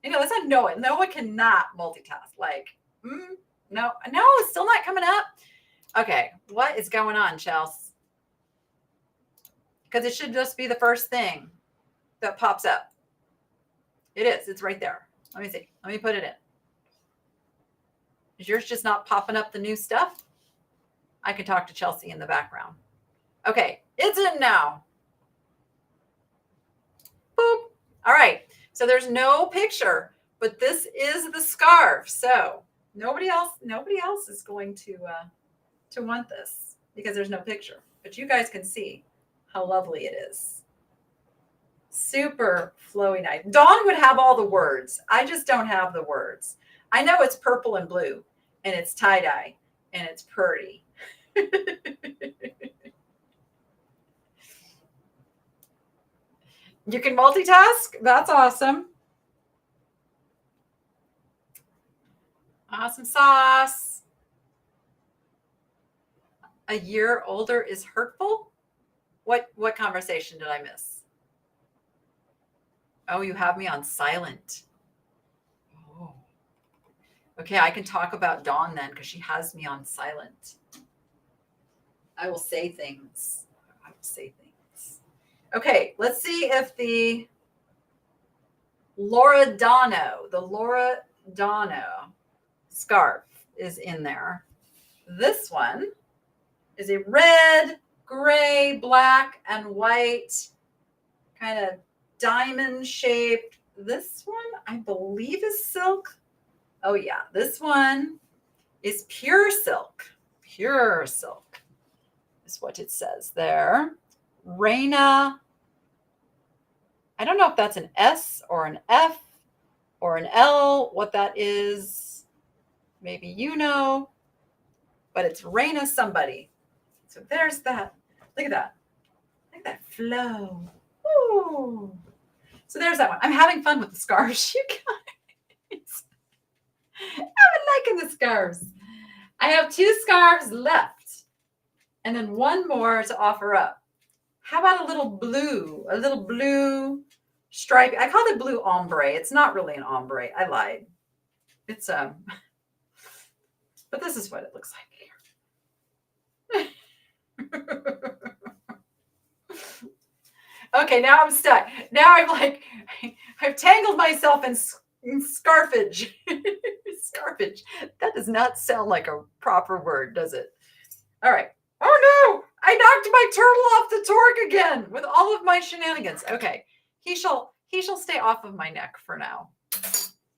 A: You know, that's not Noah. Noah cannot multitask. Like, no, it's still not coming up. Okay, what is going on, Chelsea? Because it should just be the first thing that pops up. It is. It's right there. Let me see. Let me put it in. Is yours just not popping up the new stuff? I can talk to Chelsea in the background. Okay, it's in now. Boop. All right, so there's no picture, but this is the scarf. So nobody else is going to want this because there's no picture. But you guys can see how lovely it is. Super flowy nice. Dawn would have all the words. I just don't have the words. I know it's purple and blue, and it's tie-dye, and it's pretty. You can multitask? That's awesome. Awesome sauce. A year older is hurtful? What conversation did I miss? Oh, you have me on silent. Oh. Okay, I can talk about Dawn then because she has me on silent. I will say things. Okay, let's see if the Loredano scarf is in there. This one is a red, gray, black, and white kind of diamond shaped. This one, I believe, is silk. Oh yeah, this one is pure silk. Pure silk is what it says there. Reina. I don't know if that's an S or an F or an L, what that is. Maybe you know, but it's Reina somebody. So there's that. Look at that. Look at that flow. Ooh. So there's that one. I'm having fun with the scarves, you guys. I'm liking the scarves. I have 2 scarves left and then one more to offer up. How about a little blue stripe? I call it blue ombre. It's not really an ombre. I lied. It's but this is what it looks like here. Okay, now I'm stuck. Now I'm like, I've tangled myself in scarfage. Scarfage. That does not sound like a proper word, does it? All right. Oh no! I knocked my turtle off the torque again with all of my shenanigans. Okay, he shall stay off of my neck for now.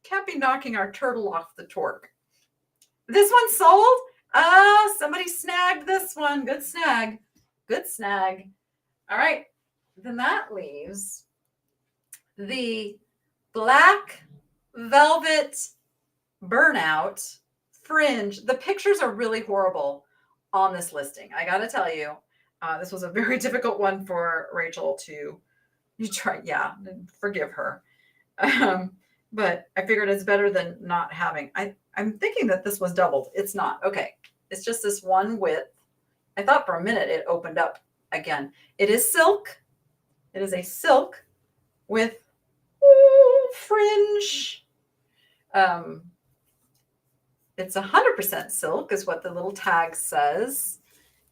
A: Can't be knocking our turtle off the torque. This one sold? Somebody snagged this one. Good snag. Good snag. All right. Then that leaves the black velvet burnout fringe. The pictures are really horrible on this listing. I got to tell you, this was a very difficult one for Rachel to try. Yeah, forgive her. But I figured it's better than not having. I'm thinking that this was doubled. It's not. Okay. It's just this one width. I thought for a minute it opened up again. It is silk. It is a silk with fringe. It's 100% silk is what the little tag says.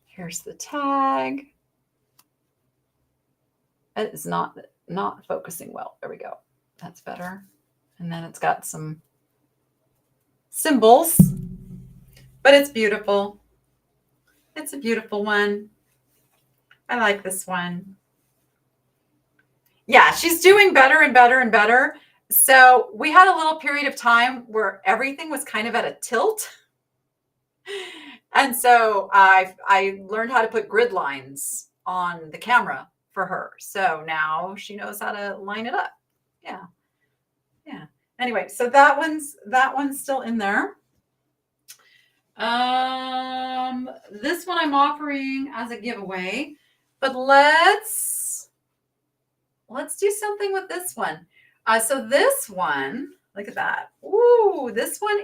A: Here's the tag. It is not focusing well. There we go. That's better. And then it's got some symbols, but it's beautiful. It's a beautiful one. I like this one. Yeah, she's doing better and better and better. So we had a little period of time where everything was kind of at a tilt. And so I learned how to put grid lines on the camera for her. So now she knows how to line it up. Yeah. Yeah. Anyway, so that one's still in there. This one I'm offering as a giveaway, but let's do something with this one. So this one, look at that. Ooh, this one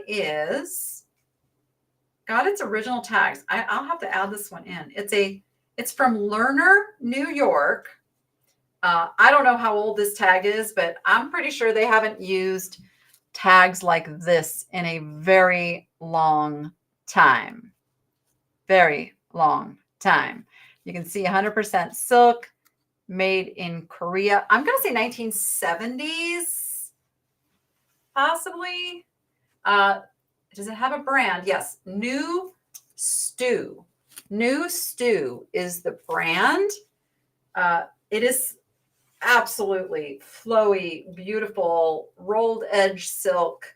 A: got its original tags. I'll have to add this one in. It's from Lerner, New York. I don't know how old this tag is, but I'm pretty sure they haven't used tags like this in a very long time. Very long time. You can see 100% silk, made in Korea. I'm going to say 1970s, possibly. Does it have a brand? Yes. New Stew. New Stew is the brand. It is absolutely flowy, beautiful, rolled edge silk.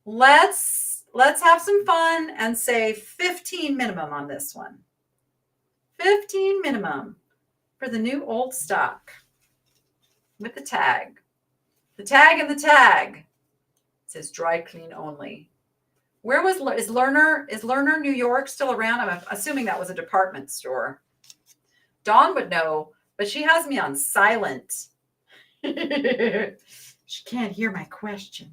A: Let's have some fun and say 15 minimum on this one. 15 minimum for the new old stock with the tag. The tag and the tag. It says dry clean only. Where is Lerner, New York still around? I'm assuming that was a department store. Dawn would know, but she has me on silent. She can't hear my question.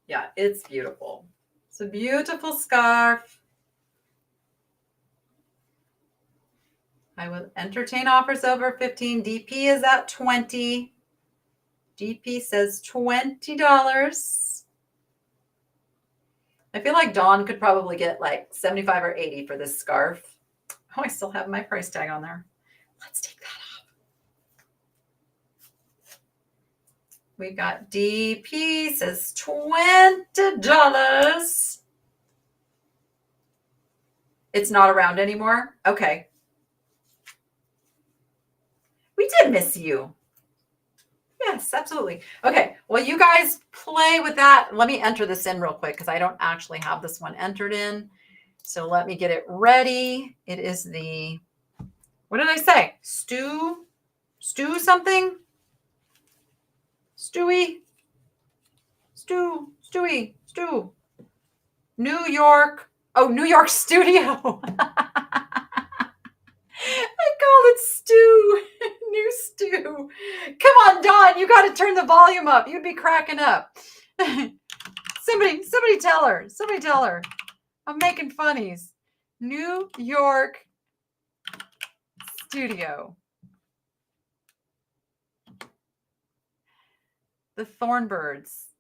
A: Yeah, it's beautiful. It's a beautiful scarf. I will entertain offers over 15. DP is at 20. DP says $20. I feel like Dawn could probably get like 75 or 80 for this scarf. Oh, I still have my price tag on there. Let's take that off. We got DP says $20. It's not around anymore. Okay. We did miss you. Yes, absolutely. Okay. Well, you guys play with that. Let me enter this in real quick because I don't actually have this one entered in. So let me get it ready. It is the, what did I say? Stew something? Stewie. New York. Oh, New York Studio. I call it stew. New stew. Come on, Dawn. You got to turn the volume up. You'd be cracking up. Somebody tell her. Somebody tell her. I'm making funnies. New York Studio. The Thornbirds.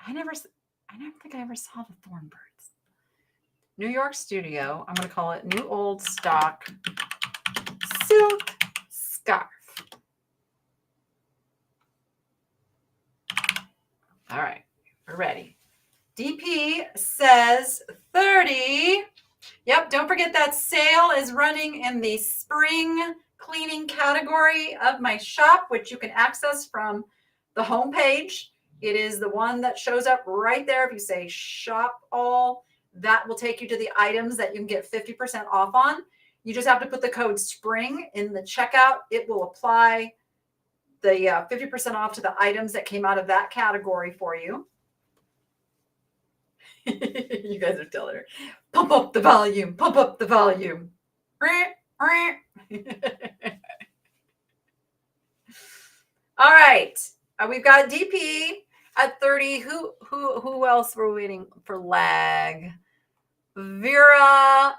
A: I never think I ever saw the Thornbirds. New York Studio. I'm going to call it New Old Stock Silk Scarf. All right, we're ready. DP says 30. Yep, don't forget that sale is running in the spring cleaning category of my shop, which you can access from the homepage. It is the one that shows up right there. If you say shop all, that will take you to the items that you can get 50% off on. You just have to put the code SPRING in the checkout. It will apply the 50% off to the items that came out of that category for you. You guys are telling her, pump up the volume, pump up the volume. All right, we've got DP at 30. Who else were we waiting for? Lag. Vera.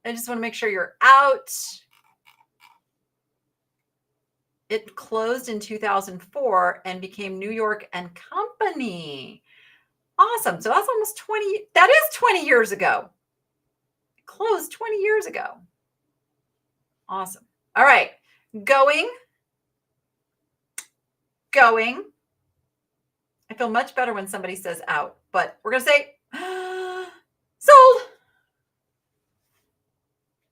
A: I just want to make sure you're out. It closed in 2004 and became New York and Company. Awesome. So that's almost 20. That is 20 years ago. It closed 20 years ago. Awesome. All right. Going. I feel much better when somebody says out, but we're going to say sold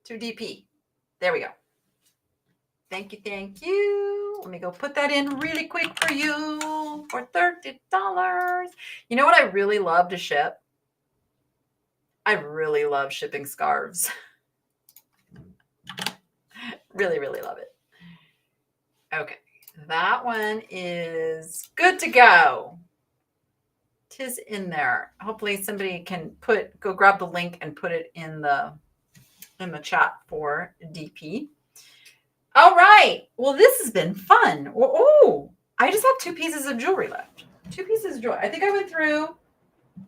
A: to DP. There we go. Thank you. Thank you. Let me go put that in really quick for you for $30. You know what I really love to ship? I really love shipping scarves. Really, really love it. Okay. That one is good to go. Tis in there. Hopefully somebody can go grab the link and put it in the chat for DP. All right. Well, this has been fun. Oh, I just have 2 pieces of jewelry left. 2 pieces of jewelry. I think I went through.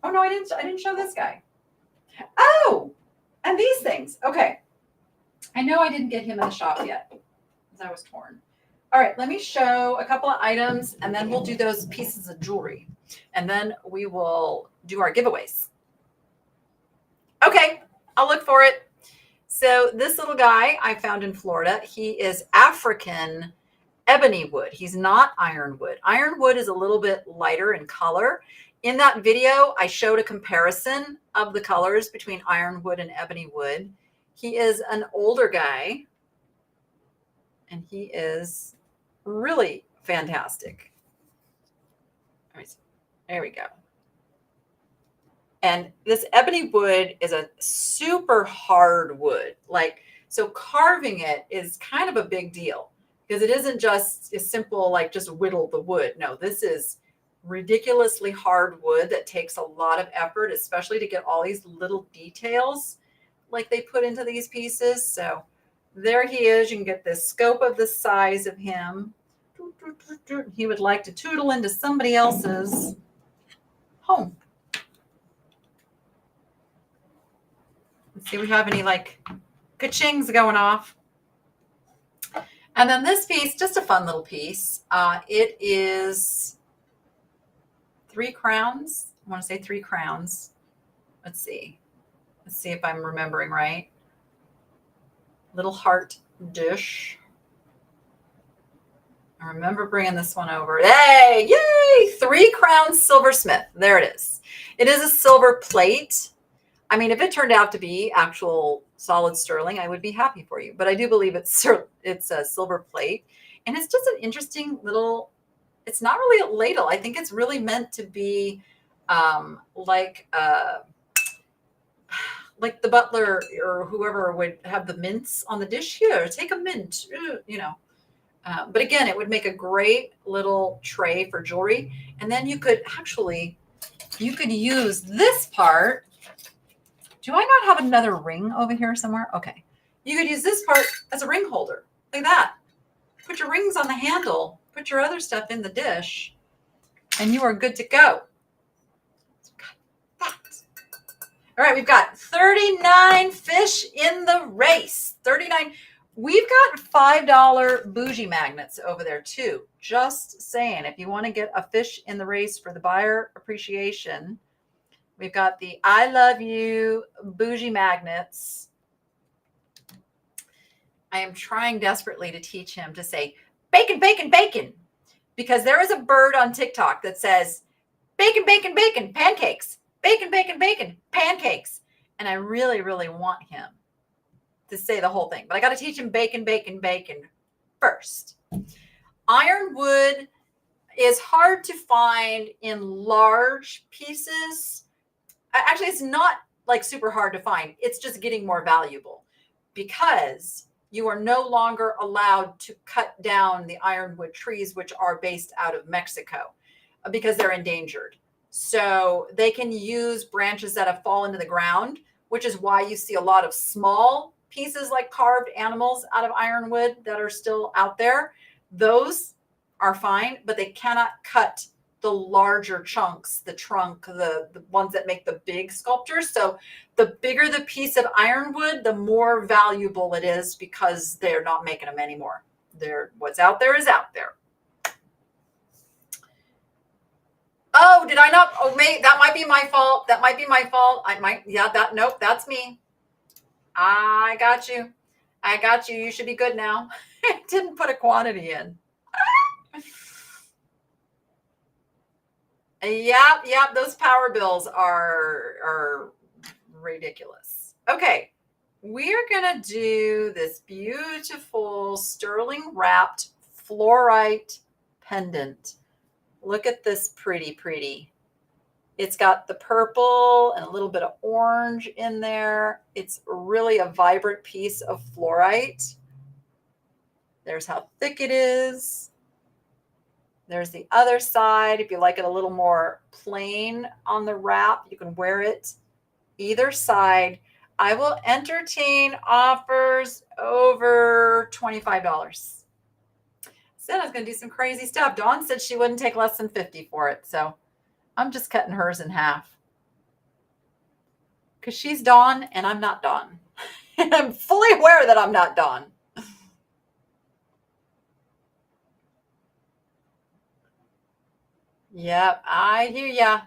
A: Oh no, I didn't show this guy. Oh, and these things. Okay. I know I didn't get him in the shop yet because I was torn. All right, let me show a couple of items and then we'll do those pieces of jewelry. And then we will do our giveaways. Okay, I'll look for it. So this little guy I found in Florida, he is African ebony wood. He's not ironwood. Ironwood is a little bit lighter in color. In that video, I showed a comparison of the colors between ironwood and ebony wood. He is an older guy, and he is really fantastic. There we go. And this ebony wood is a super hard wood. So carving it is kind of a big deal because it isn't just as simple, like just whittle the wood. No, this is ridiculously hard wood that takes a lot of effort, especially to get all these little details like they put into these pieces. So there he is. You can get this scope of the size of him. He would like to tootle into somebody else's home. Let's see if we have any like ka-chings going off. And then this piece, just a fun little piece. It is 3 crowns. I want to say 3 crowns. Let's see. Let's see if I'm remembering right. Little heart dish. I remember bringing this one over. Hey, yay! 3 crowns silversmith. There it is. It is a silver plate. I mean, if it turned out to be actual solid sterling, I would be happy for you. But I do believe it's a silver plate. And it's just an interesting little, it's not really a ladle. I think it's really meant to be like the butler or whoever would have the mints on the dish. Here, take a mint, you know. But again, it would make a great little tray for jewelry. And then you could use this part. Do I not have another ring over here somewhere? Okay. You could use this part as a ring holder. Like that. Put your rings on the handle. Put your other stuff in the dish. And you are good to go. All right, we've got 39 fish in the race. 39. We've got $5 bougie magnets over there too. Just saying, if you want to get a fish in the race for the buyer appreciation, we've got the I Love You bougie magnets. I am trying desperately to teach him to say bacon, bacon, bacon, because there is a bird on TikTok that says bacon, bacon, bacon, pancakes, bacon, bacon, bacon, pancakes. And I really, really want him to say the whole thing, but I got to teach him bacon, bacon, bacon first. Ironwood is hard to find in large pieces. Actually, it's not like super hard to find. It's just getting more valuable because you are no longer allowed to cut down the ironwood trees, which are based out of Mexico, because they're endangered. So they can use branches that have fallen to the ground, which is why you see a lot of small pieces like carved animals out of ironwood that are still out there. Those are fine, but they cannot cut the larger chunks, the trunk, the ones that make the big sculptures. So the bigger the piece of ironwood, the more valuable it is because they're not making them anymore. What's out there is out there. Oh, did I not? Oh, that might be my fault. That might be my fault. Nope, that's me. I got you. I got you. You should be good now. I didn't put a quantity in. Yep. Those power bills are ridiculous. Okay. We're going to do this beautiful sterling wrapped fluorite pendant. Look at this pretty. It's got the purple and a little bit of orange in there. It's really a vibrant piece of fluorite. There's how thick it is. There's the other side. If you like it a little more plain on the wrap, you can wear it either side. I will entertain offers over $25. Said I was going to do some crazy stuff. Dawn said she wouldn't take less than $50 for it. So I'm just cutting hers in half. Because she's Dawn and I'm not Dawn. And I'm fully aware that I'm not Dawn. Yep, I hear ya.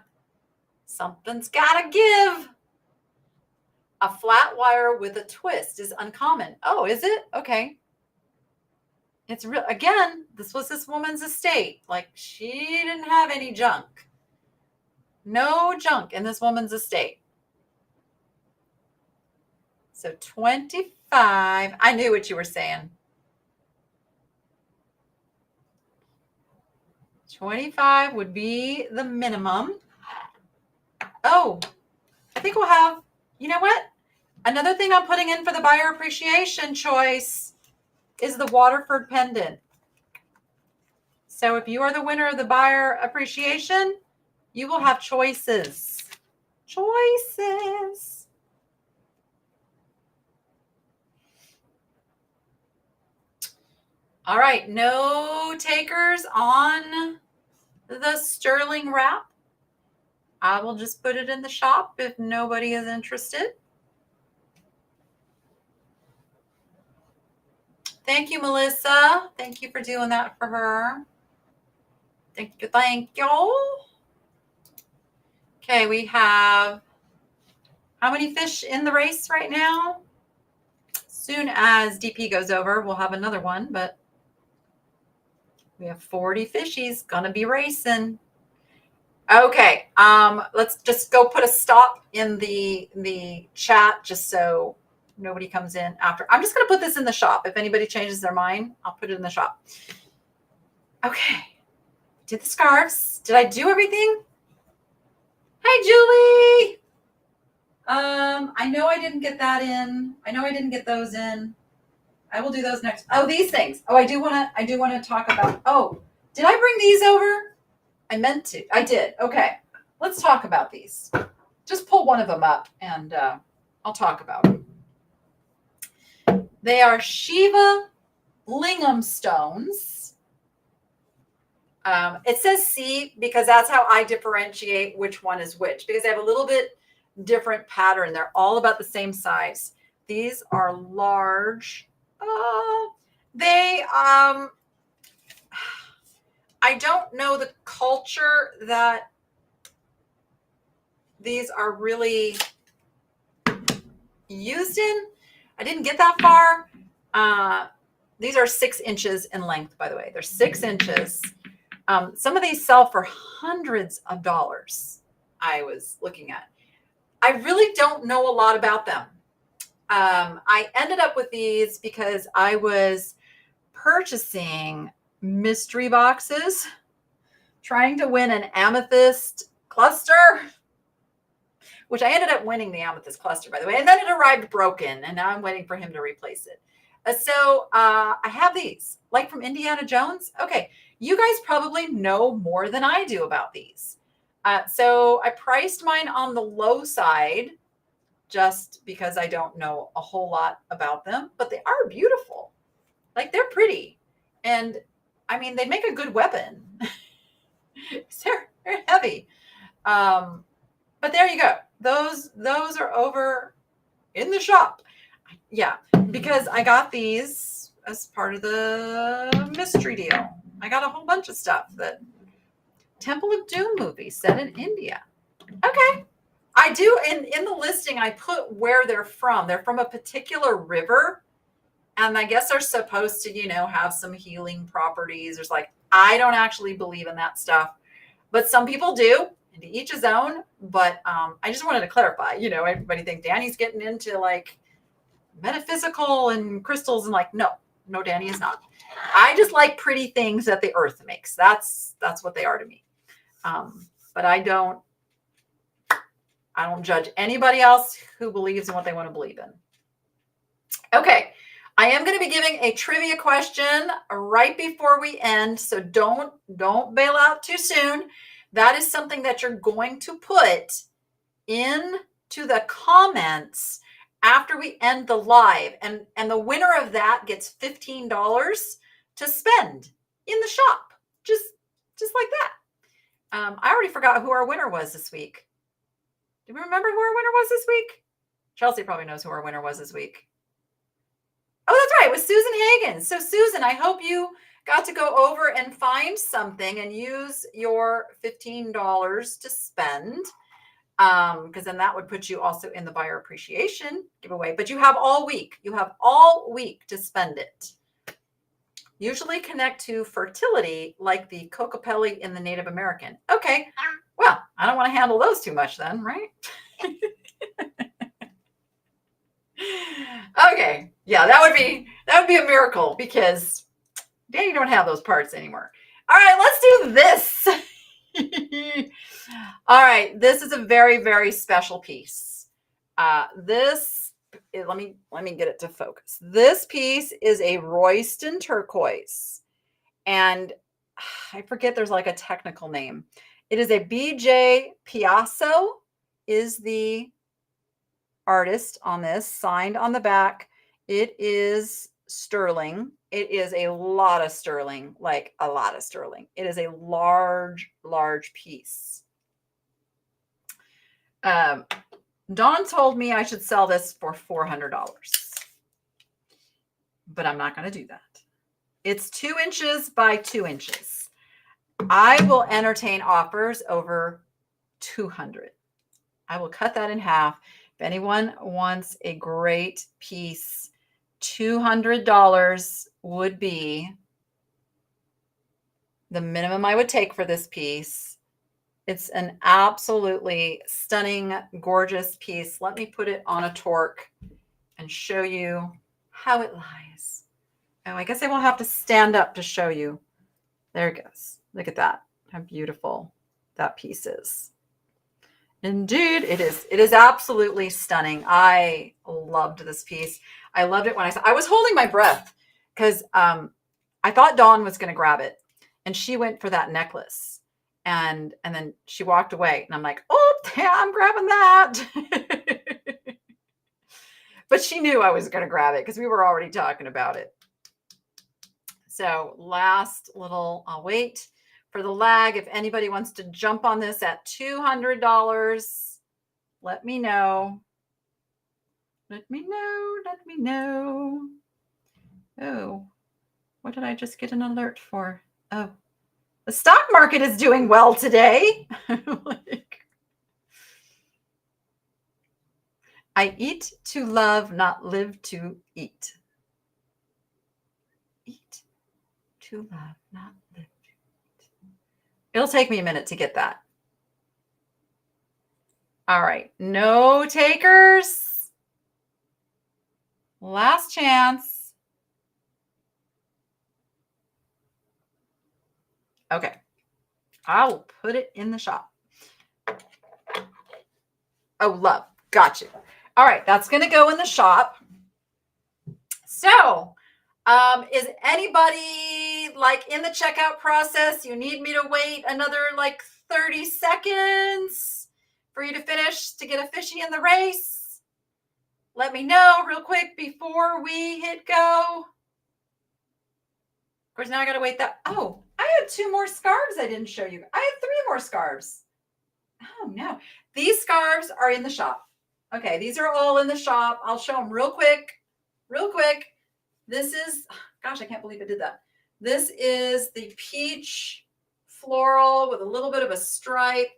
A: Something's got to give. A flat wire with a twist is uncommon. Oh, is it? Okay. It's real. Again, this was this woman's estate. Like, she didn't have any junk. No junk in this woman's estate. So 25. I knew what you were saying. 25 would be the minimum. Oh, I think we'll have, you know what? Another thing I'm putting in for the buyer appreciation choice is the Waterford pendant. So if you are the winner of the buyer appreciation, you will have choices. Choices. All right, no takers on the sterling wrap. I will just put it in the shop if nobody is interested. Thank you, Melissa. Thank you for doing that for her. Thank you. Thank you. Okay, we have how many fish in the race right now? Soon as DP goes over, we'll have another one, but we have 40 fishies gonna be racing. Okay, let's just go put a stop in the chat just so nobody comes in after. I'm just gonna put this in the shop. If anybody changes their mind, I'll put it in the shop. Okay, did the scarves. Did I do everything? Hey, Julie. I know I didn't get that in. I know I didn't get those in. I will do those next. Oh, these things. Oh, I do want to talk about. Oh, did I bring these over? I meant to. I did. Okay. Let's talk about these. Just pull one of them up and I'll talk about them. They are Shiva lingam stones. It says C because that's how I differentiate which one is which, because they have a little bit different pattern. They're all about the same size. These are large. I don't know the culture that these are really used in. I didn't get that far. These are 6 inches in length, by the way. They're 6 inches. Some of these sell for hundreds of dollars. I was looking at. I really don't know a lot about them. I ended up with these because I was purchasing mystery boxes, trying to win an amethyst cluster, which I ended up winning the amethyst cluster, by the way. And then it arrived broken, and now I'm waiting for him to replace it. So I have these, like from Indiana Jones. Okay, you guys probably know more than I do about these. So I priced mine on the low side just because I don't know a whole lot about them, but they are beautiful. Like, they're pretty. And I mean, they make a good weapon. They're heavy. But there you go. Those are over in the shop. Yeah, because I got these as part of the mystery deal. I got a whole bunch of stuff that Temple of Doom movie set in India. Okay. I do, in the listing, I put where they're from. They're from a particular river. And I guess they're supposed to, have some healing properties. There's I don't actually believe in that stuff. But some people do, and to each his own. But I just wanted to clarify, everybody think Danny's getting into metaphysical and crystals, and no, Danny is not. I just like pretty things that the earth makes. That's what they are to me. But I don't judge anybody else who believes in what they want to believe in. Okay. I am going to be giving a trivia question right before we end. So don't bail out too soon. That is something that you're going to put into the comments after we end the live. And the winner of that gets $15 to spend in the shop. Just like that. I already forgot who our winner was this week. Do we remember who our winner was this week? Chelsea probably knows who our winner was this week. Oh, that's right. It was Susan Hagen. So Susan, I hope you got to go over and find something and use your $15 to spend. Because then that would put you also in the buyer appreciation giveaway. But you have all week. You have all week to spend it. usually connect to fertility like the cocopelli in the Native American. Okay, well, I don't want to handle those too much then, right? Okay, yeah, that would be a miracle because you don't have those parts anymore. All right, let's do this. All right, this is a very, very special piece. Let me get it to focus. This piece is a Royston turquoise, and I forget there's like a technical name. It is a BJ Piasso is the artist on this, signed on the back. It is sterling. It is a lot of sterling, like a lot of sterling. It is a large, large piece. Dawn told me I should sell this for $400, but I'm not going to do that. It's 2 inches by 2 inches. I will entertain offers over 200. I will cut that in half. If anyone wants a great piece, $200 would be the minimum I would take for this piece. It's an absolutely stunning, gorgeous piece. Let me put it on a torque and show you how it lies. Oh, I guess I will have to stand up to show you. There it goes. Look at that. How beautiful that piece is. Indeed, it is. It is absolutely stunning. I loved this piece. I loved it when I was holding my breath because I thought Dawn was going to grab it, and she went for that necklace, and then she walked away, and I'm like, oh, yeah, I'm grabbing that. But she knew I was going to grab it because we were already talking about it. So last little, I'll wait for the lag. If anybody wants to jump on this at $200, let me know. Let me know. Let me know. Oh, what did I just get an alert for? Oh, the stock market is doing well today. I eat to love, not live to eat. Eat to love, not live. It'll take me a minute to get that. All right. No takers. Last chance. Okay. I'll put it in the shop. Oh, love. Got you. All right. That's going to go in the shop. So, is anybody like in the checkout process? You need me to wait another like 30 seconds for you to finish to get a fishy in the race? Let me know real quick before we hit go. Of course, now I got to wait that. Oh, I had 2 more scarves I didn't show you. I had 3 more scarves. Oh, no. These scarves are in the shop. Okay, these are all in the shop. I'll show them real quick. Real quick. This is, gosh, I can't believe I did that. This is the peach floral with a little bit of a stripe.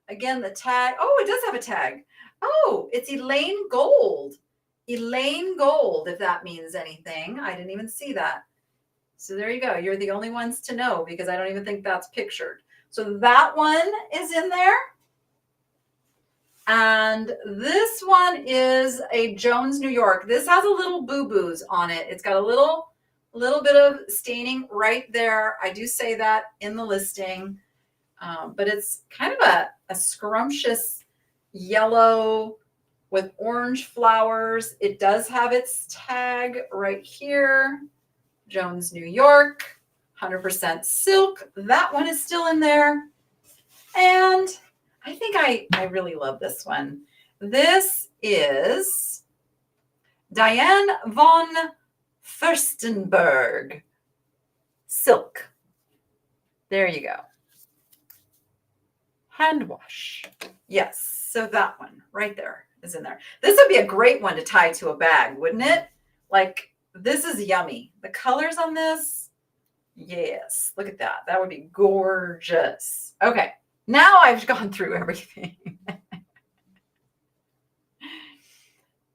A: Again, the tag. Oh, it does have a tag. Oh, it's Elaine Gold. Elaine Gold, if that means anything. I didn't even see that. So there you go. You're the only ones to know because I don't even think that's pictured. So that one is in there. And this one is a Jones, New York. This has a little boo-boos on it. It's got a little bit of staining right there. I do say that in the listing. But it's kind of a scrumptious yellow with orange flowers. It does have its tag right here. Jones, New York, 100% silk. That one is still in there. And I think I really love this one. This is Diane von Furstenberg silk. There you go. Hand wash. Yes, so that one right there is in there. This would be a great one to tie to a bag, wouldn't it? Like, this is yummy. The colors on this, yes, look at that. That would be gorgeous. Okay, now I've gone through everything.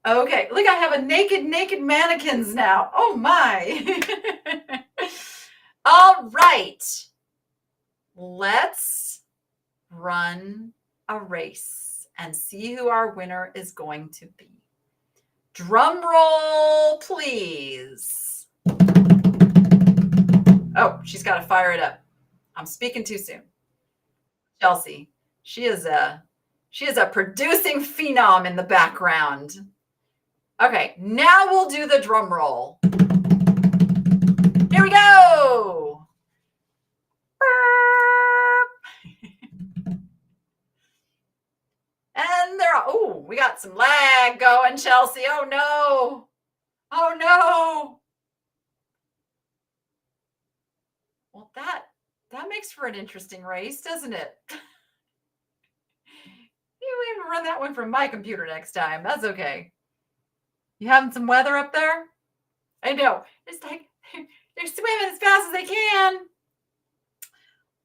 A: Okay, look, I have a naked mannequins now. Oh my. All right. Let's run a race and see who our winner is going to be. Drum roll, please. Oh, she's got to fire it up. I'm speaking too soon. Chelsea, she is a producing phenom in the background. Okay, now we'll do the drum roll. Here we go. And we got some lag going, Chelsea. Oh no. Oh no. Well, that makes for an interesting race, doesn't it? We can run that one from my computer next time. That's okay. You having some weather up there? I know. It's like they're swimming as fast as they can.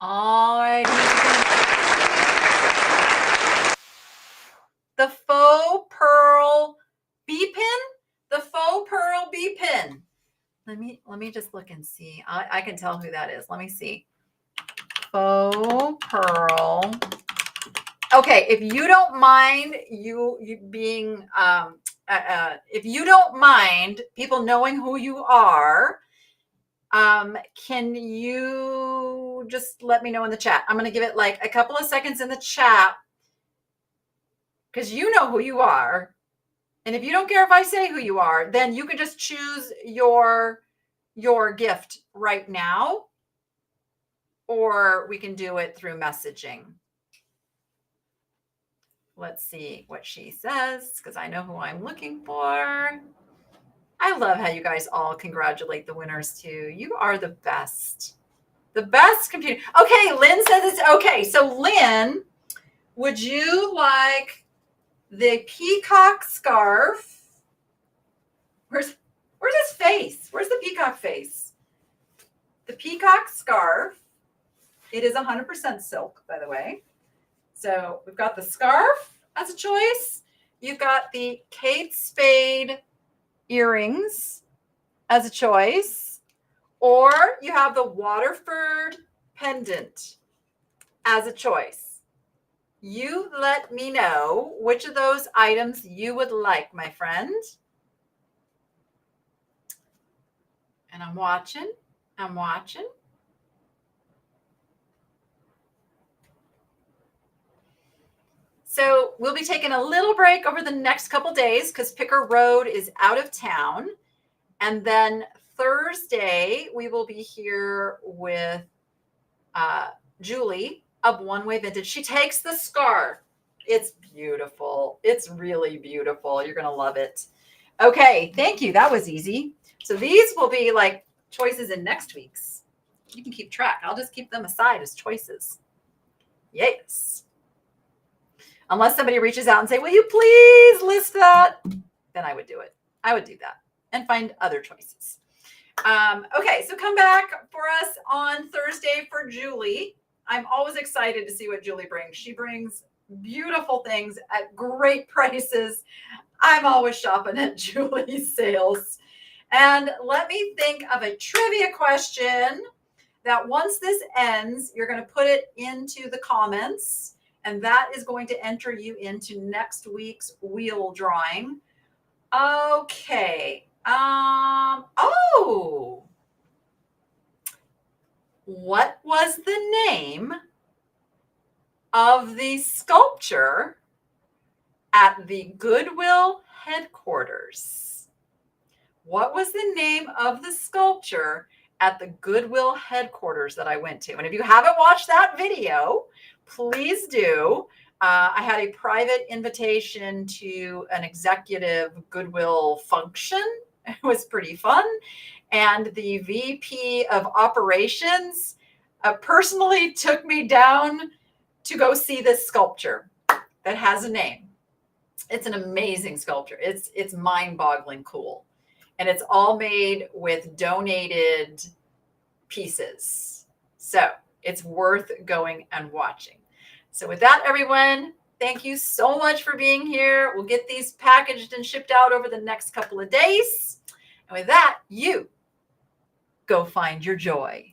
A: All right. The faux pearl B-pin. The faux pearl B-pin. Let me just look and see. I can tell who that is. Let me see. Faux pearl. Okay, if you don't mind you being if you don't mind people knowing who you are, can you just let me know in the chat? I'm going to give it like a couple of seconds in the chat because you know who you are. And if you don't care if I say who you are, then you can just choose your gift right now, or we can do it through messaging. Let's see what she says, because I know who I'm looking for. I love how you guys all congratulate the winners too. You are the best. The best computer. Okay, Lynn says it's okay. So Lynn, would you like the peacock scarf? Where's his face? Where's the peacock face? The peacock scarf. It is 100% silk, by the way. So we've got the scarf as a choice. You've got the Kate Spade earrings as a choice. Or you have the Waterford pendant as a choice. You let me know which of those items you would like, my friend. And I'm watching. So we'll be taking a little break over the next couple days because Picker Road is out of town. And then Thursday, we will be here with Julie of One Way Vintage. She takes the scarf. It's beautiful. It's really beautiful. You're going to love it. Okay, thank you. That was easy. So these will be like choices in next week's. You can keep track. I'll just keep them aside as choices. Yes. Unless somebody reaches out and say, will you please list that? Then I would do it. I would do that and find other choices. Okay, so come back for us on Thursday for Julie. I'm always excited to see what Julie brings. She brings beautiful things at great prices. I'm always shopping at Julie's sales. And let me think of a trivia question that once this ends, you're going to put it into the comments. And that is going to enter you into next week's wheel drawing. Okay. What was the name of the sculpture at the Goodwill headquarters? What was the name of the sculpture at the Goodwill headquarters that I went to? And if you haven't watched that video, please do. I had a private invitation to an executive Goodwill function. It was pretty fun. And the VP of operations personally took me down to go see this sculpture that has a name. It's an amazing sculpture. It's mind-boggling cool. And it's all made with donated pieces. So it's worth going and watching. So with that, everyone, thank you so much for being here. We'll get these packaged and shipped out over the next couple of days. And with that, you go find your joy.